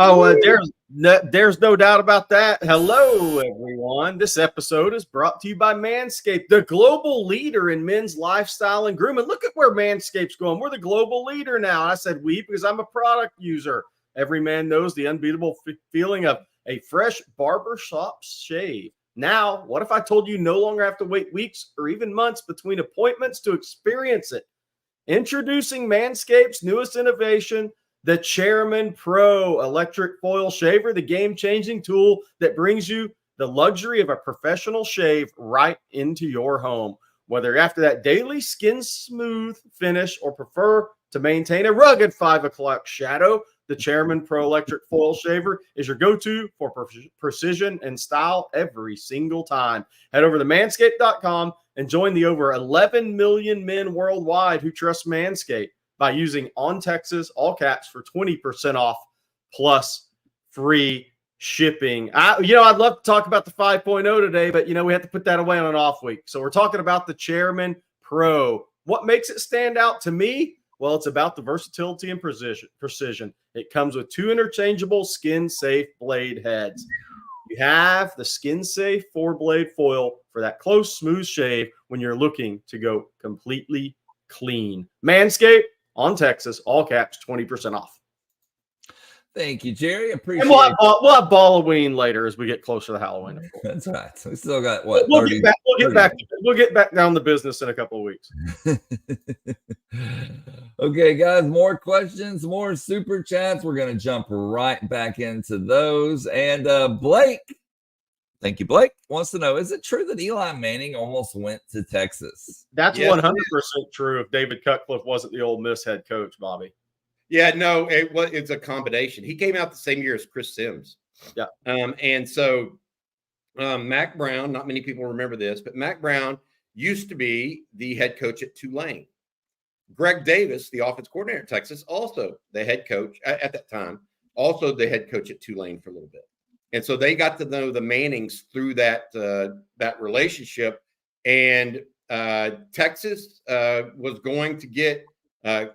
Oh, there's no doubt about that. Hello, everyone. This episode is brought to you by Manscaped, the global leader in men's lifestyle and grooming. Look at where Manscaped's going. We're the global leader now. I said we because I'm a product user. Every man knows the unbeatable feeling of a fresh barbershop shave. Now, what if I told you no longer have to wait weeks or even months between appointments to experience it? Introducing Manscaped's newest innovation, the Chairman Pro electric foil shaver, the game-changing tool that brings you the luxury of a professional shave right into your home. Whether you're after that daily skin smooth finish or prefer to maintain a rugged 5 o'clock shadow, the Chairman Pro electric foil shaver is your go-to for precision and style every single time. Head over to manscaped.com and join the over 11 million men worldwide who trust Manscaped by using On Texas, all caps, for 20% off plus free shipping. I'd love to talk about the 5.0 today, but, we have to put that away on an off week. So we're talking about the Chairman Pro. What makes it stand out to me? Well, it's about the versatility and precision. It comes with 2 interchangeable skin-safe blade heads. You have the skin-safe 4-blade foil for that close, smooth shave when you're looking to go completely clean. Manscaped, On Texas, all caps, 20% off. Thank you, Jerry. Appreciate it. We'll have Halloween later as we get closer to Halloween. That's right. We still got what? We'll get back down the business in a couple of weeks. Okay, guys, more questions, more super chats. We're going to jump right back into those. And Blake, thank you, Blake, wants to know, is it true that Eli Manning almost went to Texas? That's 100% true if David Cutcliffe wasn't the Ole Miss head coach, Bobby. Yeah, no, it's a combination. He came out the same year as Chris Sims. Yeah. And so Mack Brown, not many people remember this, but Mack Brown used to be the head coach at Tulane. Greg Davis, the offense coordinator at Texas, also the head coach at that time, also the head coach at Tulane for a little bit. And so they got to know the Mannings through that relationship. And Texas was going to get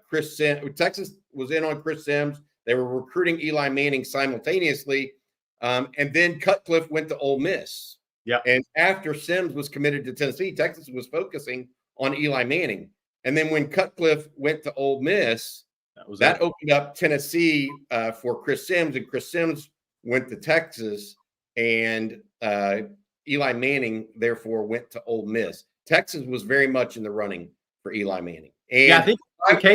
Chris Sims. Texas was in on Chris Sims. They were recruiting Eli Manning simultaneously. And then Cutcliffe went to Ole Miss. Yeah. And after Sims was committed to Tennessee, Texas was focusing on Eli Manning. And then when Cutcliffe went to Ole Miss, that opened up Tennessee for Chris Sims, and Chris Sims went to Texas, and Eli Manning therefore went to Ole Miss. Texas was very much in the running for Eli Manning. And I think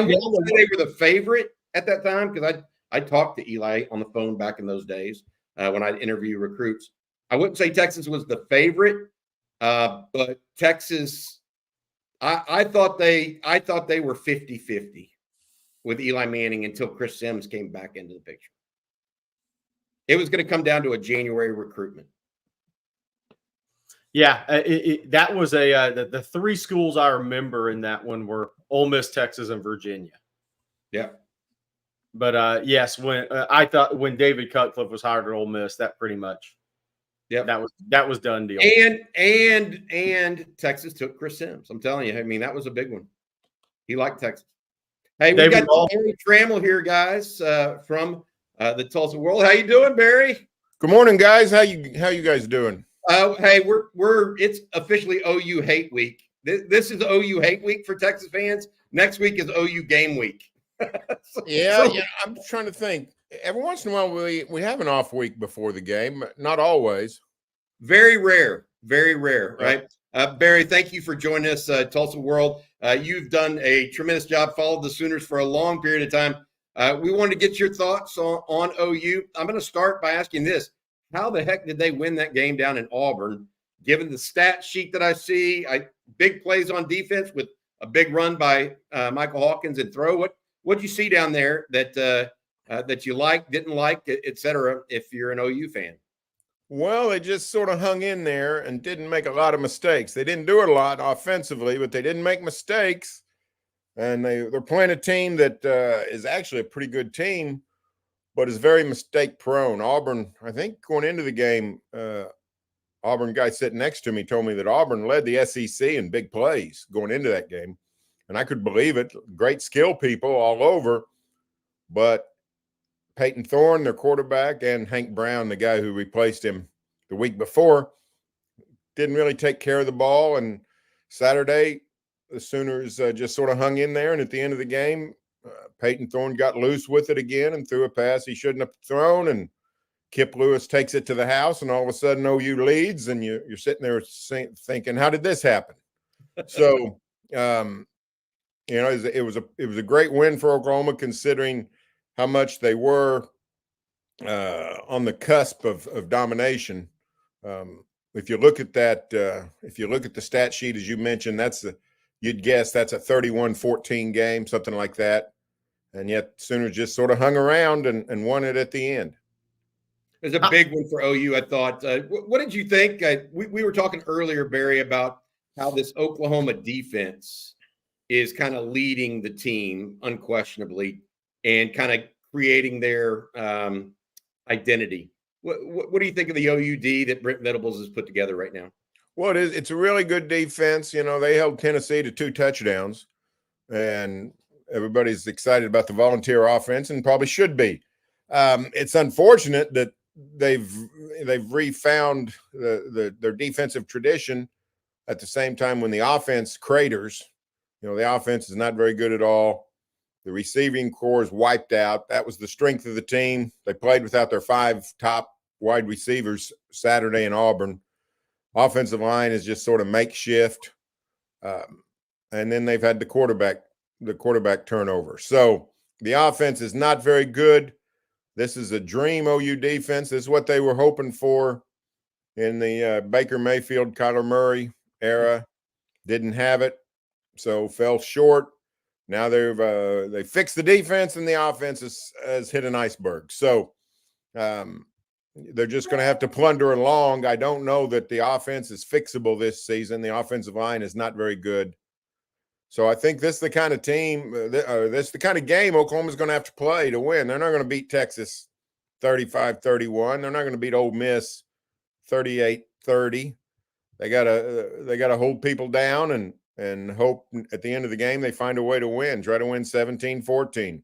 they were the favorite at that time because I talked to Eli on the phone back in those days when I'd interview recruits. I wouldn't say Texas was the favorite, but Texas. I thought they were 50-50 with Eli Manning until Chris Sims came back into the picture. It was going to come down to a January recruitment. Yeah, that was the 3 schools I remember in that one were Ole Miss, Texas, and Virginia. Yeah. But yes, when David Cutcliffe was hired at Ole Miss, that pretty much. Yeah, that was done deal. And Texas took Chris Sims. I'm telling you, I mean, that was a big one. He liked Texas. Hey, we got Barry Trammell here, guys, from the Tulsa World. How you doing, Barry? Good morning, guys. How you guys doing? Hey, it's officially OU hate week. This is OU hate week for Texas fans. Next week is OU game week. Yeah, I'm trying to think. Every once in a while, we have an off week before the game. Not always. Very rare, right? Barry, thank you for joining us, Tulsa World. You've done a tremendous job, followed the Sooners for a long period of time. We wanted to get your thoughts on OU. I'm going to start by asking this. How the heck did they win that game down in Auburn, given the stat sheet that I see? Big plays on defense with a big run by Michael Hawkins and throw. What'd you see down there that you liked, didn't like, et cetera, if you're an OU fan? Well, they just sort of hung in there and didn't make a lot of mistakes. They didn't do it a lot offensively, but they didn't make mistakes. And they're playing a team that is actually a pretty good team, but is very mistake prone. Auburn, I think going into the game, Auburn guy sitting next to me told me that Auburn led the SEC in big plays going into that game. And I could believe it. Great skill people all over. But Peyton Thorne, their quarterback, and Hank Brown, the guy who replaced him the week before, didn't really take care of the ball. And Saturday, the Sooners just sort of hung in there. And at the end of the game, Peyton Thorne got loose with it again and threw a pass he shouldn't have thrown. And Kip Lewis takes it to the house, and all of a sudden OU leads, and you're sitting there thinking, how did this happen? So, it was a great win for Oklahoma, considering how much they were on the cusp of domination. If you look at that, if you look at the stat sheet, as you mentioned, you'd guess that's a 31-14 game, something like that. And yet Sooners just sort of hung around and won it at the end. It was a big one for OU, I thought. What did you think? We were talking earlier, Barry, about how this Oklahoma defense is kind of leading the team unquestionably and kind of creating their identity. What do you think of the OUD that Brent Venables has put together right now? Well, it's a really good defense. They held Tennessee to 2 touchdowns, and everybody's excited about the volunteer offense and probably should be. It's unfortunate that they've refound their defensive tradition at the same time when the offense craters. The offense is not very good at all. The receiving core is wiped out. That was the strength of the team. They played without their 5 top wide receivers Saturday in Auburn. Offensive line is just sort of makeshift. And then they've had the quarterback turnover. So the offense is not very good. This is a dream OU defense. This is what they were hoping for in the Baker Mayfield, Kyler Murray era. Didn't have it, so fell short. Now they fixed the defense, and the offense has hit an iceberg. So they're just going to have to plunder along. I don't know that the offense is fixable this season. The offensive line is not very good. So I think this is the kind of team, this is the kind of game Oklahoma's going to have to play to win. They're not going to beat Texas 35-31. They're not going to beat Ole Miss 38-30. They got to hold people down and hope at the end of the game they find a way to win. Try to win 17-14,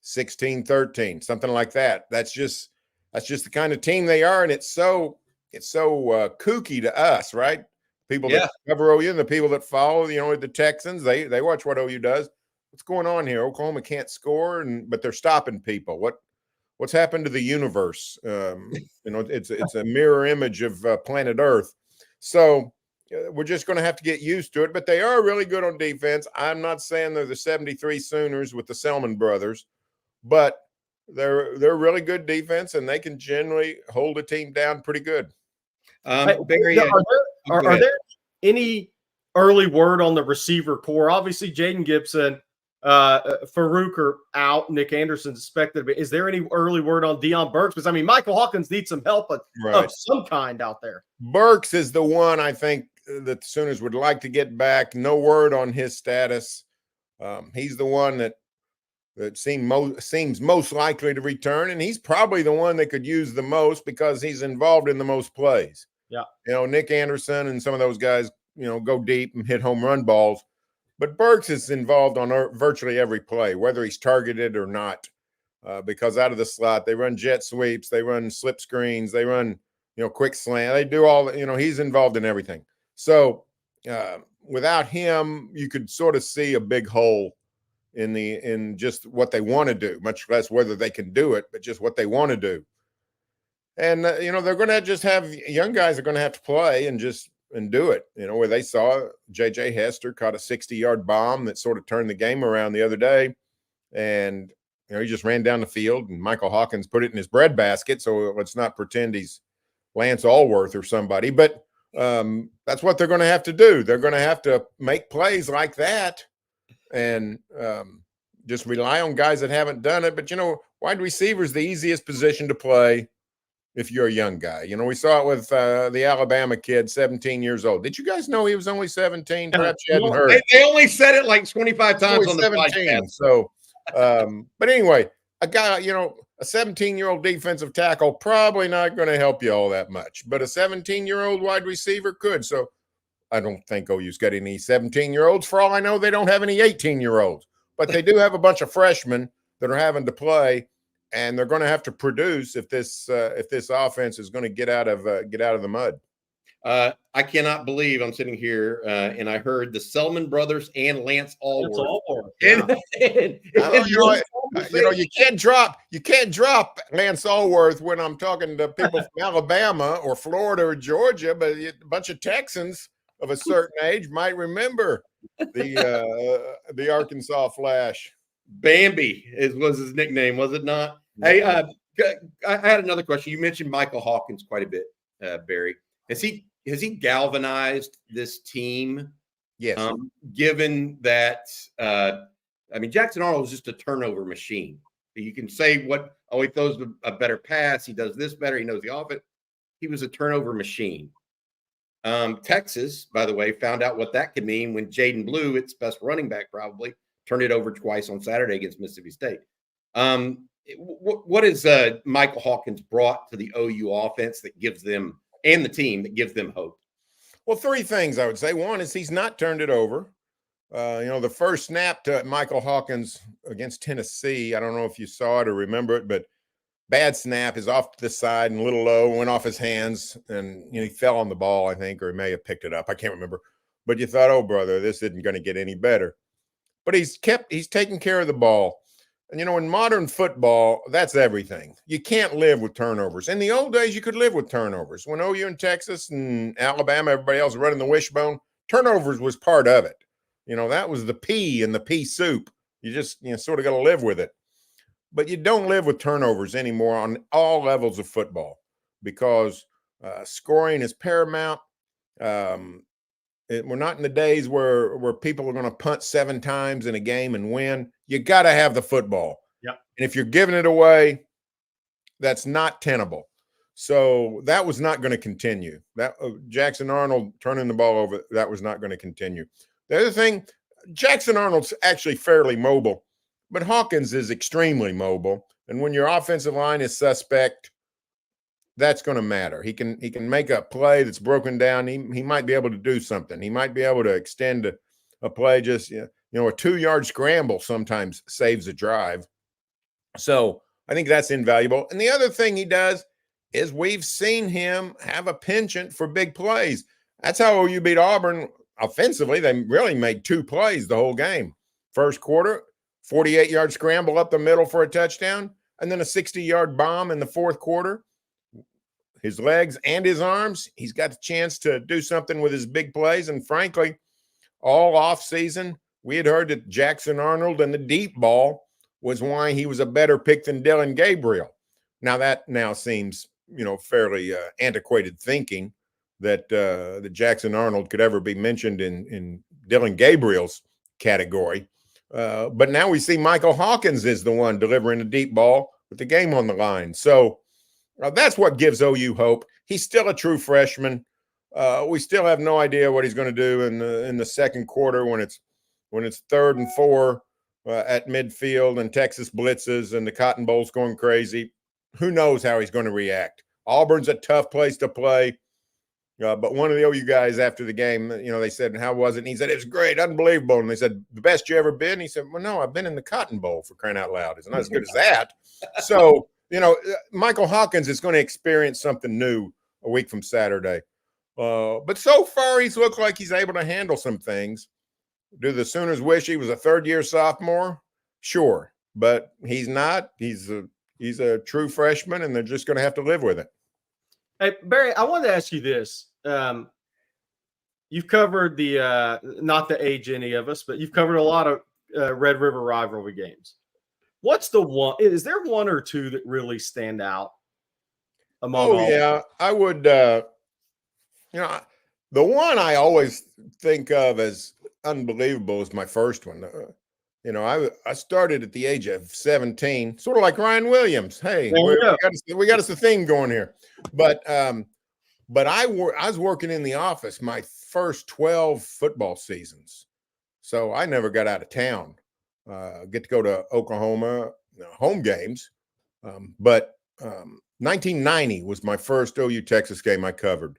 16-13, something like that. That's just the kind of team they are, and it's so kooky to us, right? People that cover OU and the people that follow, the Texans, they watch what OU does. What's going on here? Oklahoma can't score, but they're stopping people. What's happened to the universe? It's a mirror image of planet Earth. So we're just going to have to get used to it. But they are really good on defense. I'm not saying they're the 73 Sooners with the Selman brothers, but they're really good defense, and they can generally hold a team down pretty good. Barry, are there any early word on the receiver core? Obviously, Jaden Gibson, Farouk are out. Nick Anderson's expected. Is there any early word on Deion Burks? Because, Michael Hawkins needs some help of some kind out there. Burks is the one I think that the Sooners would like to get back. No word on his status. He's the one that seems most likely to return, and he's probably the one that could use the most because he's involved in the most plays. Yeah. Nick Anderson and some of those guys, go deep and hit home run balls. But Burks is involved on virtually every play, whether he's targeted or not, because out of the slot, they run jet sweeps, they run slip screens, they run, quick slant. They do all, he's involved in everything. So without him, you could sort of see a big hole in just what they want to do, much less whether they can do it, but just what they want to do. And, they're going to just have young guys are going to have to play and do it, where they saw J.J. Hester caught a 60-yard bomb that sort of turned the game around the other day. And, he just ran down the field, and Michael Hawkins put it in his breadbasket. So let's not pretend he's Lance Allworth or somebody. But that's what they're going to have to do. They're going to have to make plays like that and just rely on guys that haven't done it. But, wide receiver is the easiest position to play. if you're a young guy. You know, we saw it with the Alabama kid, 17 years old. Did you guys know he was only 17? Perhaps you hadn't heard. They only said it like 25 times on the 17. podcast. So, but anyway, a guy, you know, a 17-year-old defensive tackle probably not going to help you all that much, but a 17-year-old wide receiver could. So I don't think OU's got any 17-year-olds. For all I know, they don't have any 18-year-olds, but they do have a bunch of freshmen that are having to play, and they're going to have to produce if this offense is going to get out of the mud. I cannot believe I'm sitting here and I heard the Selman brothers and Lance Allworth. Yeah. You can't drop Lance Allworth when I'm talking to people from Alabama or Florida or Georgia, but a bunch of Texans of a certain age might remember the Arkansas Flash. Bambi was his nickname, was it not? Hey, I had another question. You mentioned Michael Hawkins quite a bit, Barry. Has he galvanized this team? Yes. Given that, Jackson Arnold is just a turnover machine. You can say he throws a better pass. He does this better. He knows the offense. He was a turnover machine. Texas, by the way, found out what that could mean when Jaden Blue, its best running back, probably turned it over twice on Saturday against Mississippi State. What has Michael Hawkins brought to the OU offense that gives them and the team that gives them hope? Well, three things I would say. One is he's not turned it over. The first snap to Michael Hawkins against Tennessee, I don't know if you saw it or remember it, but bad snap is off to the side and a little low, went off his hands, and he fell on the ball, I think, or he may have picked it up. I can't remember. But you thought, oh, brother, this isn't going to get any better. But he's taking care of the ball. And, in modern football, that's everything. You can't live with turnovers. In the old days, you could live with turnovers. When OU and Texas and Alabama, everybody else running the wishbone, turnovers was part of it. That was the pea in the pea soup. You just, sort of got to live with it. But you don't live with turnovers anymore on all levels of football because scoring is paramount. We're not in the days where people are going to punt 7 times in a game and win. You got to have the football. Yep. And if you're giving it away, that's not tenable. So that was not going to continue. That Jackson Arnold turning the ball over, that was not going to continue. The other thing, Jackson Arnold's actually fairly mobile, but Hawkins is extremely mobile. And when your offensive line is suspect, that's going to matter. He can make a play that's broken down. He might be able to do something. He might be able to extend a play. Just a 2-yard scramble sometimes saves a drive. So I think that's invaluable. And the other thing he does is we've seen him have a penchant for big plays. That's how OU beat Auburn offensively. They really made 2 plays the whole game. First quarter, 48-yard scramble up the middle for a touchdown, and then a 60-yard bomb in the fourth quarter. His legs and his arms, he's got the chance to do something with his big plays. And frankly, all offseason, we had heard that Jackson Arnold and the deep ball was why he was a better pick than Dillon Gabriel. Now that seems, fairly antiquated thinking that Jackson Arnold could ever be mentioned in Dillon Gabriel's category. But now we see Michael Hawkins is the one delivering a deep ball with the game on the line. So that's what gives OU hope. He's still a true freshman. We still have no idea what he's going to do in the second quarter when it's 3rd and 4 at midfield and Texas blitzes and the Cotton Bowl's going crazy. Who knows how he's going to react? Auburn's a tough place to play. But one of the OU guys after the game, they said, how was it? And he said, it was great, unbelievable. And they said, the best you ever been? He said, well, no, I've been in the Cotton Bowl, for crying out loud. It's not as good as that. So, Michael Hawkins is going to experience something new a week from Saturday. But so far, he's looked like he's able to handle some things. Do the Sooners wish he was a third-year sophomore? Sure. But he's not. He's a true freshman, and they're just going to have to live with it. Hey, Barry, I wanted to ask you this. You've covered not to age any of us, but you've covered a lot of Red River rivalry games. What's the one? Is there one or two that really stand out among all? Yeah, I would. The one I always think of as unbelievable is my first one. You know, I started at the age of 17, sort of like Ryan Williams. Hey, we got us a theme going here. But I was working in the office my first 12 football seasons. So I never got out of town. Get to go to Oklahoma home games. But 1990 was my first OU Texas game I covered.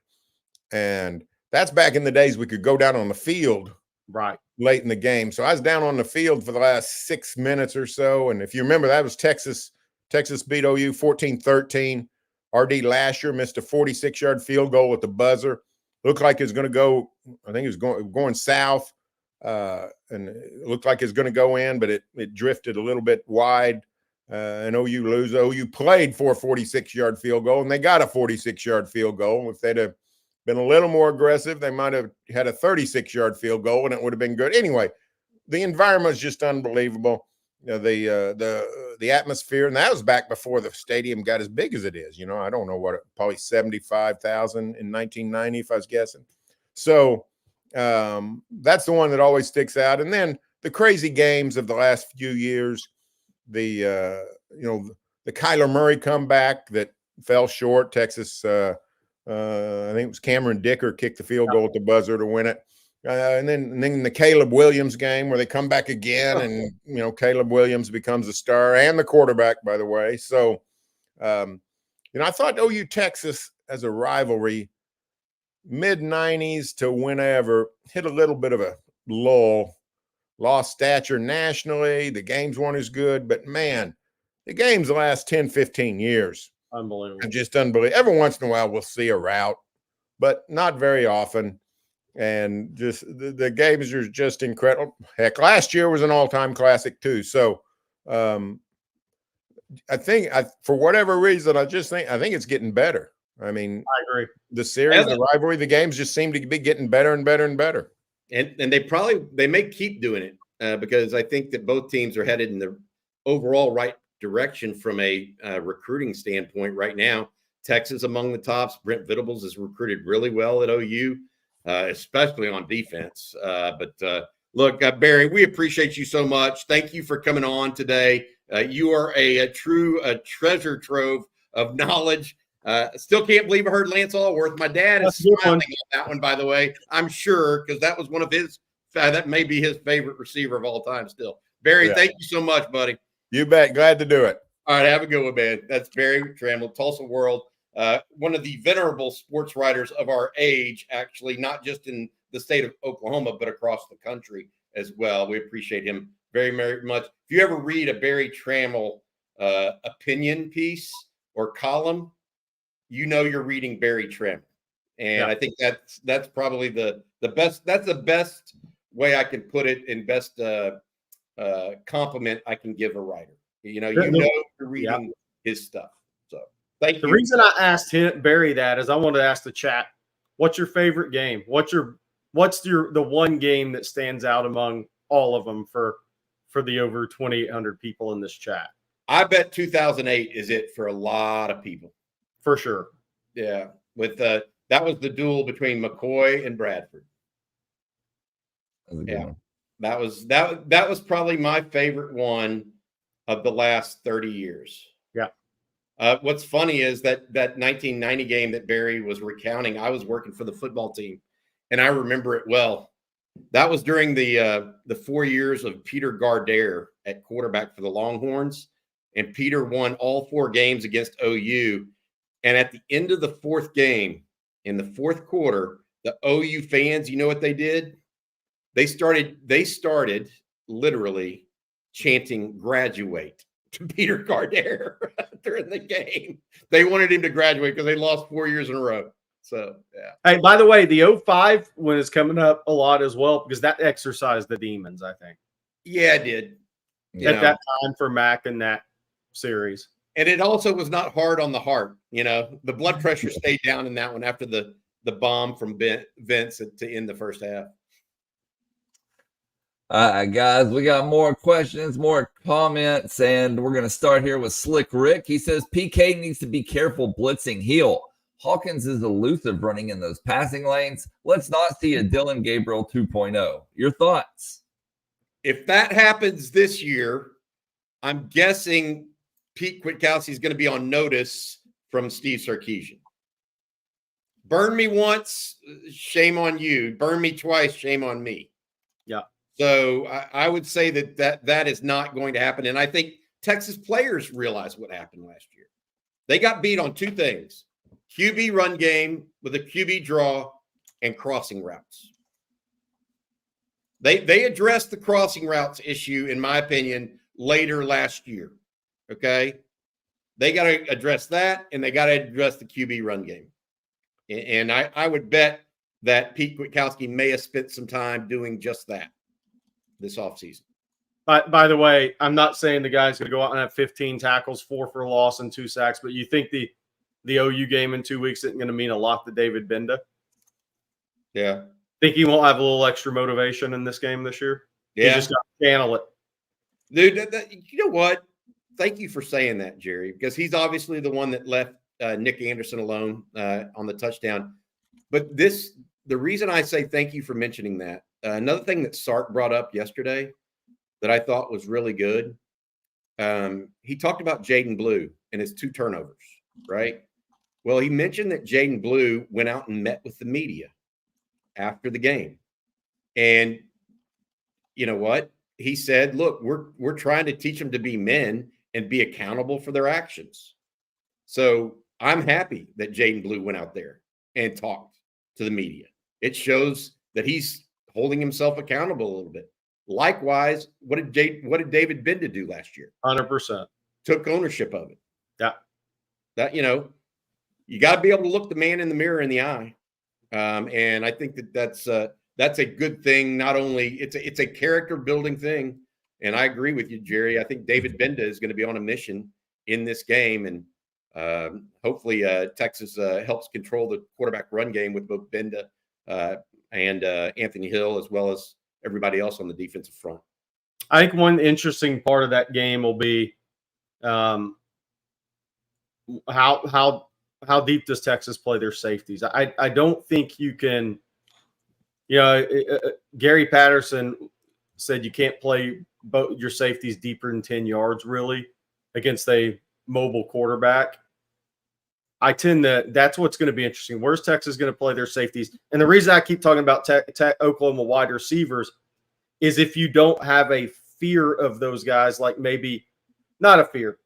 And that's back in the days we could go down on the field right late in the game. So I was down on the field for the last 6 minutes or so. And if you remember, that was Texas beat OU 14-13. RD Lasher missed a 46-yard field goal at the buzzer. Looked like it was going to go, I think it was going south. And it looked like it was going to go in, but it drifted a little bit wide. And OU lose. OU played for a 46-yard field goal, and they got a 46-yard field goal. If they'd have been a little more aggressive, they might have had a 36-yard field goal, and it would have been good. Anyway, the environment is just unbelievable. You know, the atmosphere, and that was back before the stadium got as big as it is. You know, I don't know what, probably 75,000 in 1990, if I was guessing. So that's the one that always sticks out. And then the crazy games of the last few years, the Kyler Murray comeback that fell short. Texas, I think it was Cameron Dicker kicked the field goal at the buzzer to win it. And then the Caleb Williams game where they come back again, and Caleb Williams becomes a star and the quarterback, by the way. So, I thought OU Texas as a rivalry, mid-90s to whenever, hit a little bit of a lull, lost stature nationally. The games weren't as good, but man, the games the last 10, 15 years, unbelievable, just unbelievable. Every once in a while we'll see a rout, but not very often. And just the games are just incredible. Heck, last year was an all-time classic too. So I think for whatever reason, I think it's getting better. I mean, I agree. The series, the rivalry, the games just seem to be getting better and better and better. And they may keep doing it because I think that both teams are headed in the overall right direction from a recruiting standpoint right now. Texas among the tops. Brent Venables has recruited really well at OU. Especially on defense. Look, Barry, we appreciate you so much. Thank you for coming on today. You are a true treasure trove of knowledge. Still can't believe I heard Lance Allworth. My dad is smiling at that one, by the way. I'm sure, because that was one of his that may be his favorite receiver of all time still. Barry, Thank you so much, buddy. You bet. Glad to do it. All right, have a good one, man. That's Barry Trammell, Tulsa World. One of the venerable sports writers of our age, actually, not just in the state of Oklahoma, but across the country as well. We appreciate him very, very much. If you ever read a Barry Trammell opinion piece or column, you're reading Barry Trammell. And I think that's probably the best. That's the best way I can put it, and best compliment I can give a writer. You're reading his stuff. So. Thank you. The reason I asked Barry that is I wanted to ask the chat, what's your favorite game? What's the one game that stands out among all of them for the over 2,800 people in this chat? I bet 2008 is it for a lot of people. For sure. Yeah. With that was the duel between McCoy and Bradford. That was probably my favorite one of the last 30 years. Yeah. What's funny is that 1990 game that Barry was recounting, I was working for the football team, and I remember it well. That was during the 4 years of Peter Gardere at quarterback for the Longhorns, and Peter won all 4 games against OU. And at the end of the 4th game, in the 4th quarter, the OU fans, you know what they did? They started literally chanting "graduate" to Peter Gardere during the game. They wanted him to graduate because they lost 4 years in a row. So, yeah. Hey, by the way, the 05 one is coming up a lot as well because that exercised the demons, I think. Yeah, it did. At that time for Mac in that series. And it also was not hard on the heart. The blood pressure stayed down in that one after the bomb from Vince to end the first half. All right, guys, we got more questions, more comments, and we're going to start here with Slick Rick. He says PK needs to be careful blitzing heel. Hawkins is elusive running in those passing lanes. Let's not see a Dylan Gabriel 2.0. Your thoughts? if that happens this year, I'm guessing Pete Kwiatkowski is going to be on notice from Steve Sarkeesian. Burn me once, shame on you. Burn me twice, shame on me. Yeah. So I would say that is not going to happen. And I think Texas players realize what happened last year. They got beat on two things: QB run game with a QB draw and crossing routes. They addressed the crossing routes issue, in my opinion, later last year. Okay. They got to address that, and they got to address the QB run game. And I would bet that Pete Kwiatkowski may have spent some time doing just that this offseason. By the way, I'm not saying the guy's going to go out and have 15 tackles, 4 for a loss, and 2 sacks, but you think the OU game in 2 weeks isn't going to mean a lot to David Benda? Yeah. Think he won't have a little extra motivation in this game this year? Yeah. He just got to channel it. Dude, you know what? Thank you for saying that, Jerry, because he's obviously the one that left Nick Anderson alone on the touchdown. But the reason I say thank you for mentioning that, another thing that Sark brought up yesterday that I thought was really good, he talked about Jaden Blue and his 2 turnovers, right? Well, he mentioned that Jaden Blue went out and met with the media after the game. And you know what? He said, look, we're trying to teach them to be men and be accountable for their actions. So I'm happy that Jaden Blue went out there and talked to the media. It shows that he's holding himself accountable a little bit. Likewise, what did David Benda do last year? 100%. Took ownership of it. Yeah. That, you got to be able to look the man in the mirror in the eye. And I think that's a good thing. Not only it's a character building thing. And I agree with you, Jerry. I think David Benda is going to be on a mission in this game. And hopefully Texas helps control the quarterback run game with both Benda and Anthony Hill, as well as everybody else on the defensive front. I think one interesting part of that game will be how deep does Texas play their safeties. I don't think you can, Gary Patterson said you can't play both your safeties deeper than 10 yards really against a mobile quarterback. That's what's going to be interesting. Where's Texas going to play their safeties? And the reason I keep talking about Oklahoma wide receivers is if you don't have a fear of those guys, like maybe not a fear,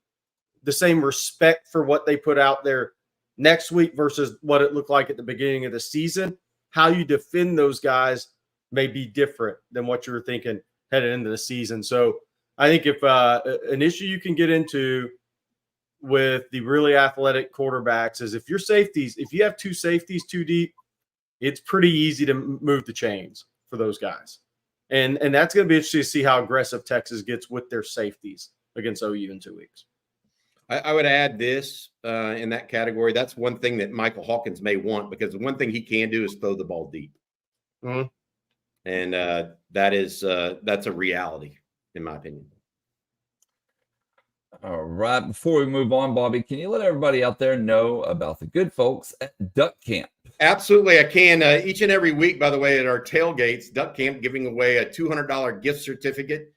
the same respect for what they put out there next week versus what it looked like at the beginning of the season, how you defend those guys may be different than what you were thinking headed into the season. So I think if an issue you can get into with the really athletic quarterbacks is if you have 2 safeties too deep, it's pretty easy to move the chains for those guys. And that's going to be interesting to see how aggressive Texas gets with their safeties against OU in 2 weeks. I would add this in that category. That's one thing that Michael Hawkins may want, because the one thing he can do is throw the ball deep. Mm-hmm. And that's a reality, in my opinion. All right. Before we move on, Bobby, can you let everybody out there know about the good folks at Duck Camp? Absolutely, I can. Each and every week, by the way, at our tailgates, Duck Camp giving away a $200 gift certificate.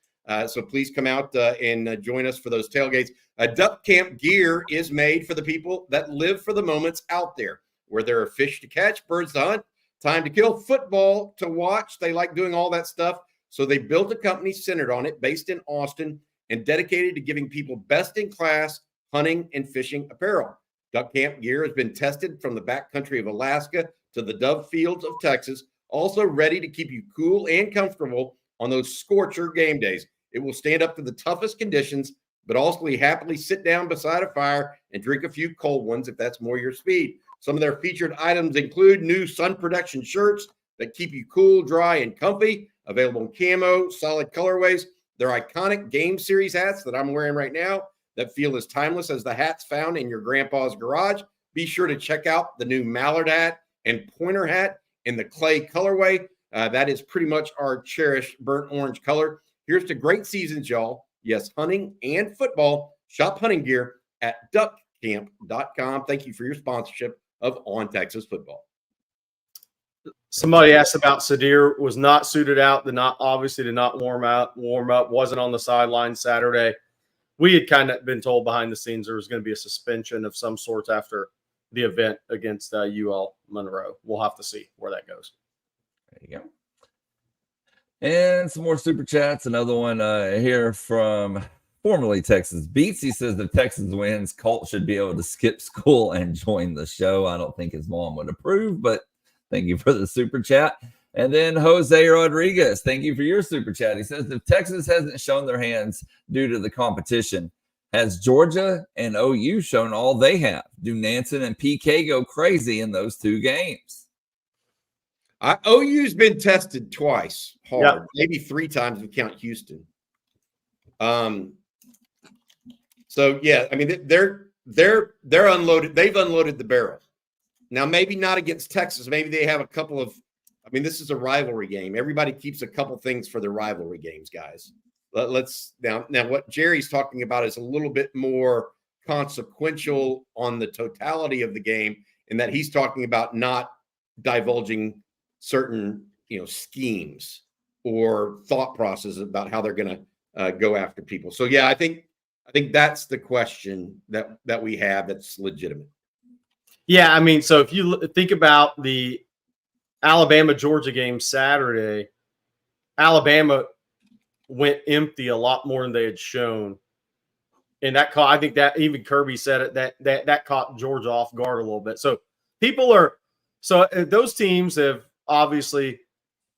So please come out and join us for those tailgates. Duck Camp gear is made for the people that live for the moments out there, where there are fish to catch, birds to hunt, time to kill, football to watch. They like doing all that stuff. So they built a company centered on it, based in Austin, and dedicated to giving people best-in-class hunting and fishing apparel. Duck Camp gear has been tested from the backcountry of Alaska to the dove fields of Texas, also ready to keep you cool and comfortable on those scorcher game days. It will stand up to the toughest conditions, but also happily sit down beside a fire and drink a few cold ones if that's more your speed. Some of their featured items include new sun protection shirts that keep you cool, dry, and comfy, available in camo, solid colorways. Their iconic Game Series hats that I'm wearing right now that feel as timeless as the hats found in your grandpa's garage. Be sure to check out the new Mallard hat and Pointer hat in the clay colorway. That is pretty much our cherished burnt orange color. Here's to great seasons, y'all. Yes, hunting and football. Shop hunting gear at duckcamp.com. Thank you for your sponsorship of On Texas Football. Somebody asked about Sadir. Was not suited out. Did not warm up. Wasn't on the sideline Saturday. We had kind of been told behind the scenes there was going to be a suspension of some sorts after the event against UL Monroe. We'll have to see where that goes. There you go. And some more super chats. Another one here from formerly Texas Beats. He says if Texas wins, Colt should be able to skip school and join the show. I don't think his mom would approve, but thank you for the super chat. And then Jose Rodriguez, thank you for your super chat. He says if Texas hasn't shown their hands due to the competition, has Georgia and OU shown all they have? Do Nansen and PK go crazy in those two games? OU's been tested twice hard, maybe 3 times if you count Houston. So yeah, I mean they're unloaded. They've unloaded the barrel. Now maybe not against Texas. Maybe they have a couple of. I mean, this is a rivalry game. Everybody keeps a couple things for their rivalry games, guys. Let's now what Jerry's talking about is a little bit more consequential on the totality of the game, in that he's talking about not divulging certain schemes or thought processes about how they're going to go after people. So yeah, I think that's the question that we have that's legitimate. Yeah, I mean, so if you think about the Alabama-Georgia game Saturday, Alabama went empty a lot more than they had shown. And that caught, I think that even Kirby said it, that caught Georgia off guard a little bit. So those teams have obviously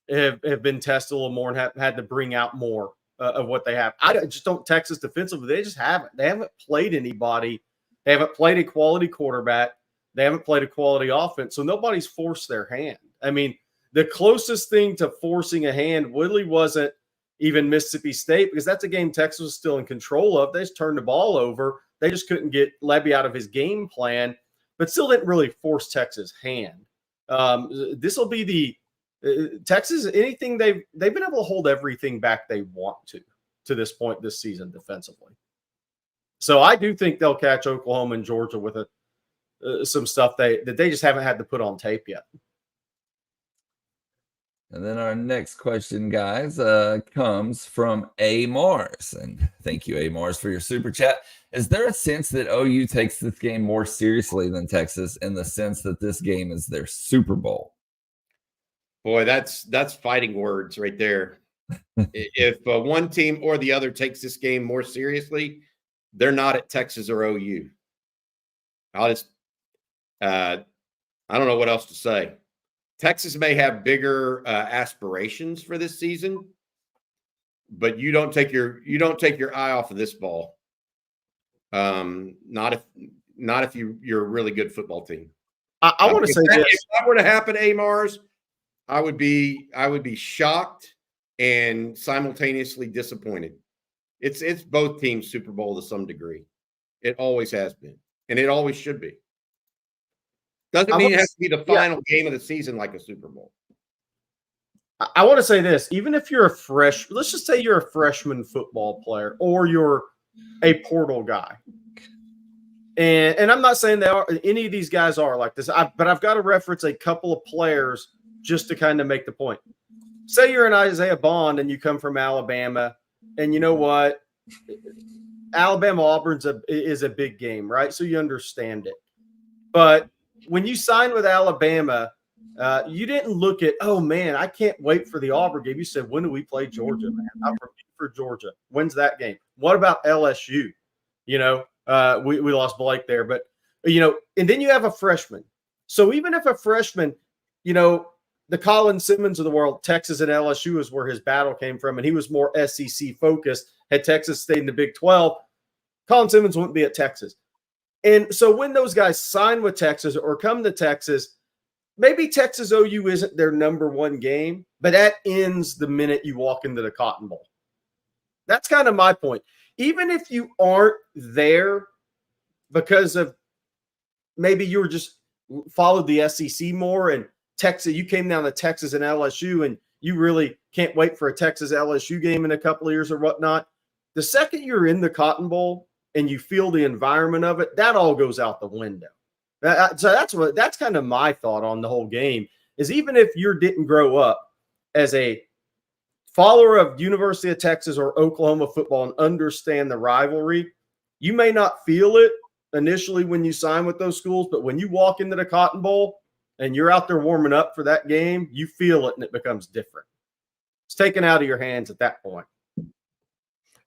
have been tested a little more and have had to bring out more of what they have. I just don't Texas defensively. They just haven't. They haven't played anybody. They haven't played a quality quarterback. They haven't played a quality offense. So nobody's forced their hand. I mean, the closest thing to forcing a hand really wasn't even Mississippi State, because that's a game Texas was still in control of. They just turned the ball over. They just couldn't get Levy out of his game plan, but still didn't really force Texas' hand. This will be the Texas. Anything they've been able to hold everything back they want to this point this season defensively. So I do think they'll catch Oklahoma and Georgia with some stuff that they just haven't had to put on tape yet. And then our next question, guys, comes from A. Mars. And thank you, A. Mars, for your super chat. Is there a sense that OU takes this game more seriously than Texas, in the sense that this game is their Super Bowl? Boy, that's fighting words right there. If one team or the other takes this game more seriously, they're not at Texas or OU. I don't know what else to say. Texas may have bigger aspirations for this season, but you don't take your eye off of this ball. Not if you're a really good football team. I want to say this. If that were to happen, Mars, I would be shocked and simultaneously disappointed. It's both teams Super Bowl to some degree. It always has been, and it always should be. Doesn't mean it has to be the final game of the season like a Super Bowl. I want to say this. Even if you're let's just say you're a freshman football player, or you're a portal guy. And I'm not saying any of these guys are like this, but I've got to reference a couple of players just to kind of make the point. Say you're an Isaiah Bond and you come from Alabama, and you know what? Alabama-Auburn is a big game, right? So you understand it. But when you signed with Alabama, you didn't look at, oh, man, I can't wait for the Auburn game. You said, when do we play Georgia, man? I'm for Georgia. When's that game? What about LSU? We lost Blake there. But, and then you have a freshman. So even if a freshman, the Colin Simmons of the world, Texas and LSU is where his battle came from, and he was more SEC focused. Had Texas stayed in the Big 12, Colin Simmons wouldn't be at Texas. And so when those guys sign with Texas or come to Texas, maybe Texas OU isn't their number one game, but that ends the minute you walk into the Cotton Bowl. That's kind of my point. Even if you aren't there because of maybe you were just followed the SEC more, and Texas, you came down to Texas and LSU, and you really can't wait for a Texas LSU game in a couple of years or whatnot. The second you're in the Cotton Bowl and you feel the environment of it, that all goes out the window. So that's kind of my thought on the whole game, is even if you didn't grow up as a follower of University of Texas or Oklahoma football and understand the rivalry, you may not feel it initially when you sign with those schools, but when you walk into the Cotton Bowl and you're out there warming up for that game, you feel it and it becomes different. It's taken out of your hands at that point.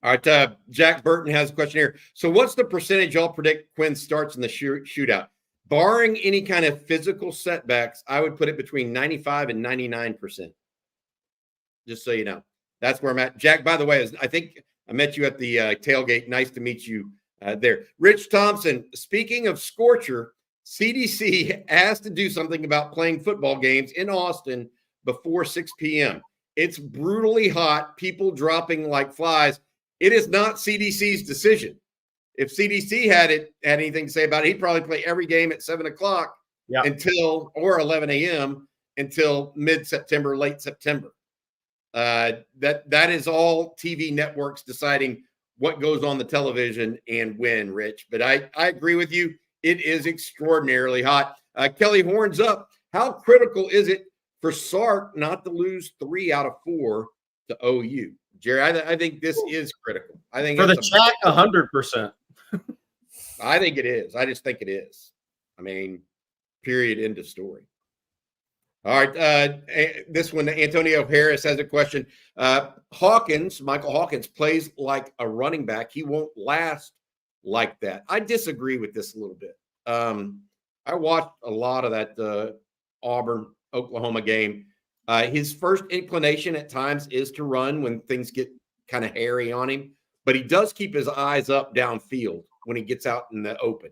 All right, Jack Burton has a question here. So what's the percentage y'all predict Quinn starts in the shootout? Barring any kind of physical setbacks, I would put it between 95 and 99%. Just so you know. That's where I'm at. Jack, by the way, I think I met you at the tailgate. Nice to meet you there. Rich Thompson, speaking of Scorcher, CDC asked to do something about playing football games in Austin before 6 p.m. It's brutally hot, people dropping like flies. It is not CDC's decision. If CDC had anything to say about it, he'd probably play every game at 7 o'clock or 11 a.m. until mid-September, late September. That is all TV networks deciding what goes on the television and when, Rich. But I agree with you. It is extraordinarily hot. Kelly Horns up. How critical is it for Sark not to lose 3 out of 4 to OU? Jerry, I think this is critical. I think for the chat, 100%. I think it is. I just think it is. I mean, period, end of story. All right. This one, Antonio Harris has a question. Michael Hawkins plays like a running back. He won't last like that. I disagree with this a little bit. I watched a lot of that Auburn-Oklahoma game. His first inclination at times is to run when things get kind of hairy on him, but he does keep his eyes up downfield when he gets out in the open.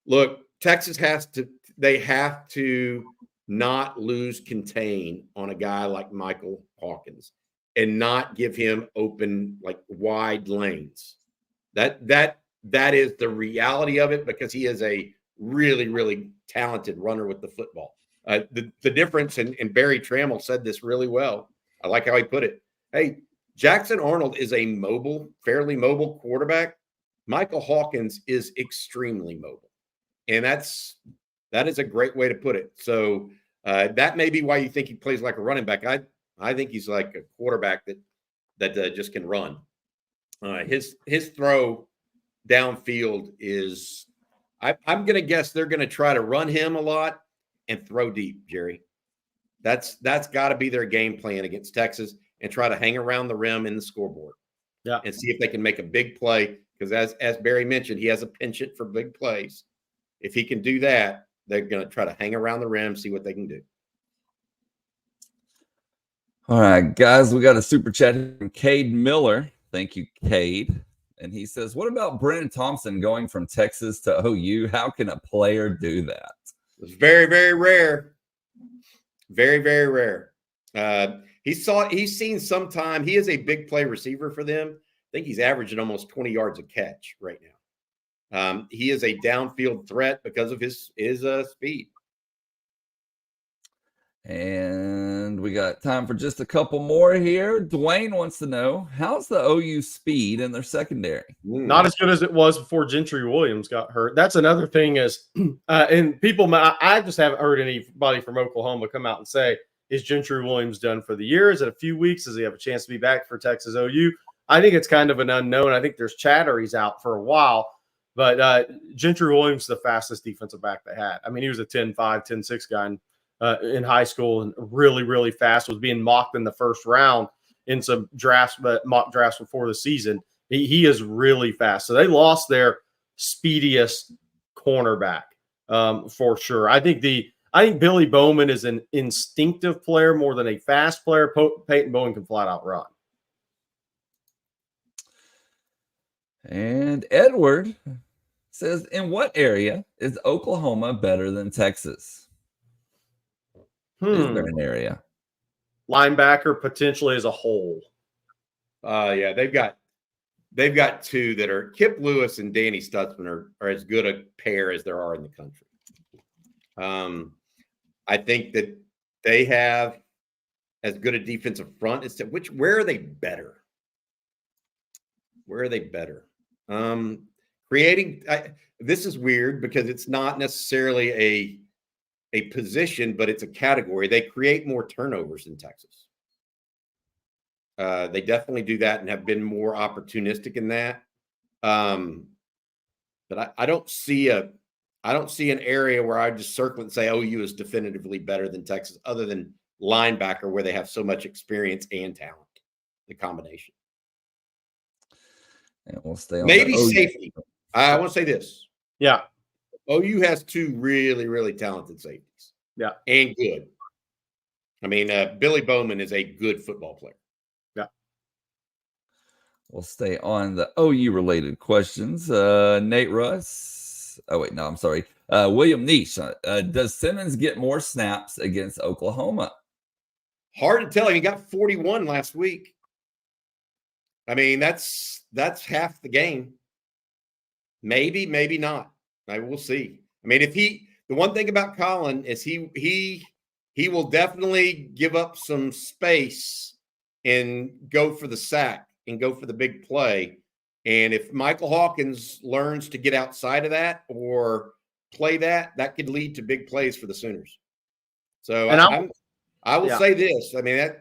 Look, Texas have to not lose contain on a guy like Michael Hawkins and not give him open, like wide lanes. That is the reality of it, because he is a really, really talented runner with the football. The difference, and Barry Trammell said this really well. I like how he put it. Hey, Jackson Arnold is a fairly mobile quarterback. Michael Hawkins is extremely mobile. And that is a great way to put it. So that may be why you think he plays like a running back. I think he's like a quarterback that just can run. His throw downfield is I'm going to guess they're going to try to run him a lot and throw deep, Jerry. That's got to be their game plan against Texas, and try to hang around the rim in the scoreboard. Yeah, and see if they can make a big play, because as Barry mentioned, he has a penchant for big plays. If he can do that, they're going to try to hang around the rim, see what they can do. All right, guys, we got a super chat from Cade Miller. Thank you, Cade. And he says, what about Brennan Thompson going from Texas to OU? How can a player do that? It's very, very rare. Very, very rare. He's seen some time. He is a big play receiver for them. I think he's averaging almost 20 yards a catch right now. He is a downfield threat because of his speed. And we got time for just a couple more here. Dwayne wants to know, how's the OU speed in their secondary? Not as good as it was before Gentry Williams got hurt. That's another thing is, and people, I just haven't heard anybody from Oklahoma come out and say, is Gentry Williams done for the year? Is it a few weeks? Does he have a chance to be back for Texas OU? I think it's kind of an unknown. I think there's chatter he's out for a while. But Gentry Williams is the fastest defensive back they had. I mean, he was a 10.5, 10.6 guy in high school, and really, really fast, was being mocked in the first round in some drafts, but mock drafts before the season. He is really fast. So they lost their speediest cornerback for sure. I think Billy Bowman is an instinctive player more than a fast player. Peyton Bowen can flat out run. And Edward says, in what area is Oklahoma better than Texas? Is there an area? Linebacker potentially as a whole. Yeah, they've got two that are Kip Lewis and Danny Stutzman are as good a pair as there are in the country. I think that they have as good a defensive front as to where are they better? Where are they better? Creating this is weird because it's not necessarily a position, but it's a category. They create more turnovers than Texas. They definitely do that and have been more opportunistic in that. But I don't see an area where I just circle and say OU is definitively better than Texas, other than linebacker, where they have so much experience and talent, the combination. And we'll stay on maybe the OU. safety. I want to say this. Yeah. OU has two really, really talented safeties. Yeah. And good. I mean, Billy Bowman is a good football player. Yeah. We'll stay on the OU related questions. Nate Russ. Oh, wait, no, I'm sorry. William Niche. Does Simmons get more snaps against Oklahoma? Hard to tell. He got 41 last week. I mean, that's half the game. Maybe, maybe not. I will see. I mean, the one thing about Colin is he will definitely give up some space and go for the sack and go for the big play. And if Michael Hawkins learns to get outside of that or play that could lead to big plays for the Sooners. So I will say this. I mean,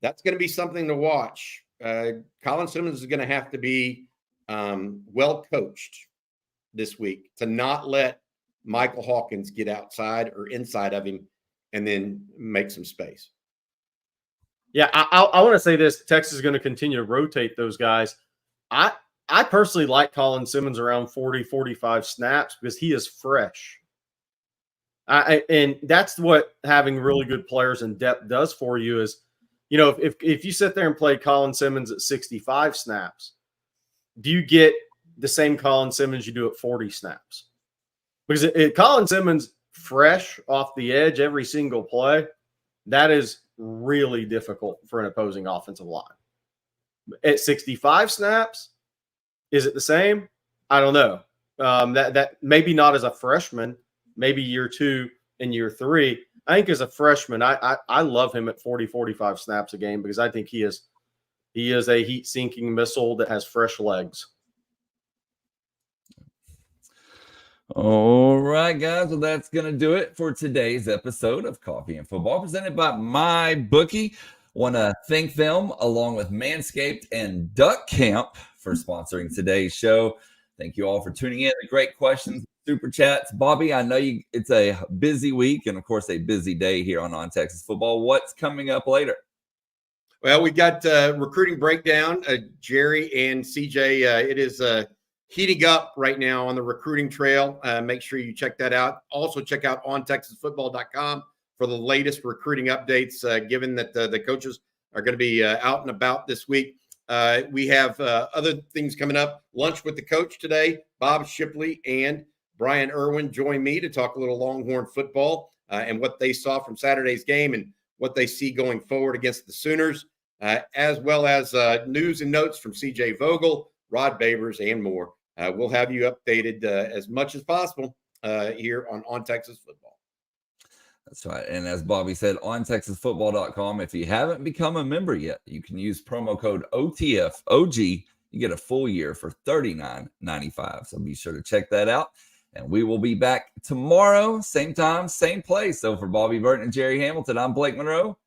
that's going to be something to watch. Colin Simmons is going to have to be well coached this week to not let Michael Hawkins get outside or inside of him and then make some space. Yeah, I want to say this. Texas is going to continue to rotate those guys. I personally like Colin Simmons around 40, 45 snaps because he is fresh. And that's what having really good players in depth does for you is, you know, if you sit there and play Colin Simmons at 65 snaps, do you get the same Colin Simmons you do at 40 snaps? Because Colin Simmons fresh off the edge every single play, that is really difficult for an opposing offensive line. At 65 snaps, is it the same? I don't know. That maybe not as a freshman, maybe year 2 and year 3. I think as a freshman, I love him at 40, 45 snaps a game because I think he is a heat-sinking missile that has fresh legs. All right, guys. Well, that's going to do it for today's episode of Coffee and Football presented by MyBookie. Want to thank them along with Manscaped and Duck Camp for sponsoring today's show. Thank you all for tuning in. Great questions, super chats. Bobby, I know it's a busy week and, of course, a busy day here on Texas Football. What's coming up later? Well, we got recruiting breakdown. Jerry and CJ, it is heating up right now on the recruiting trail. Make sure you check that out. Also, check out ontexasfootball.com for the latest recruiting updates, given that the coaches are going to be out and about this week. We have other things coming up. Lunch with the coach today. Bob Shipley and Brian Irwin join me to talk a little Longhorn football and what they saw from Saturday's game and what they see going forward against the Sooners, as well as news and notes from CJ Vogel, Rod Babers, and more. We'll have you updated as much as possible here on Texas Football. That's right. And as Bobby said, on TexasFootball.com, if you haven't become a member yet, you can use promo code OTFOG. You get a full year for $39.95. So be sure to check that out. And we will be back tomorrow, same time, same place. So for Bobby Burton and Jerry Hamilton, I'm Blake Monroe.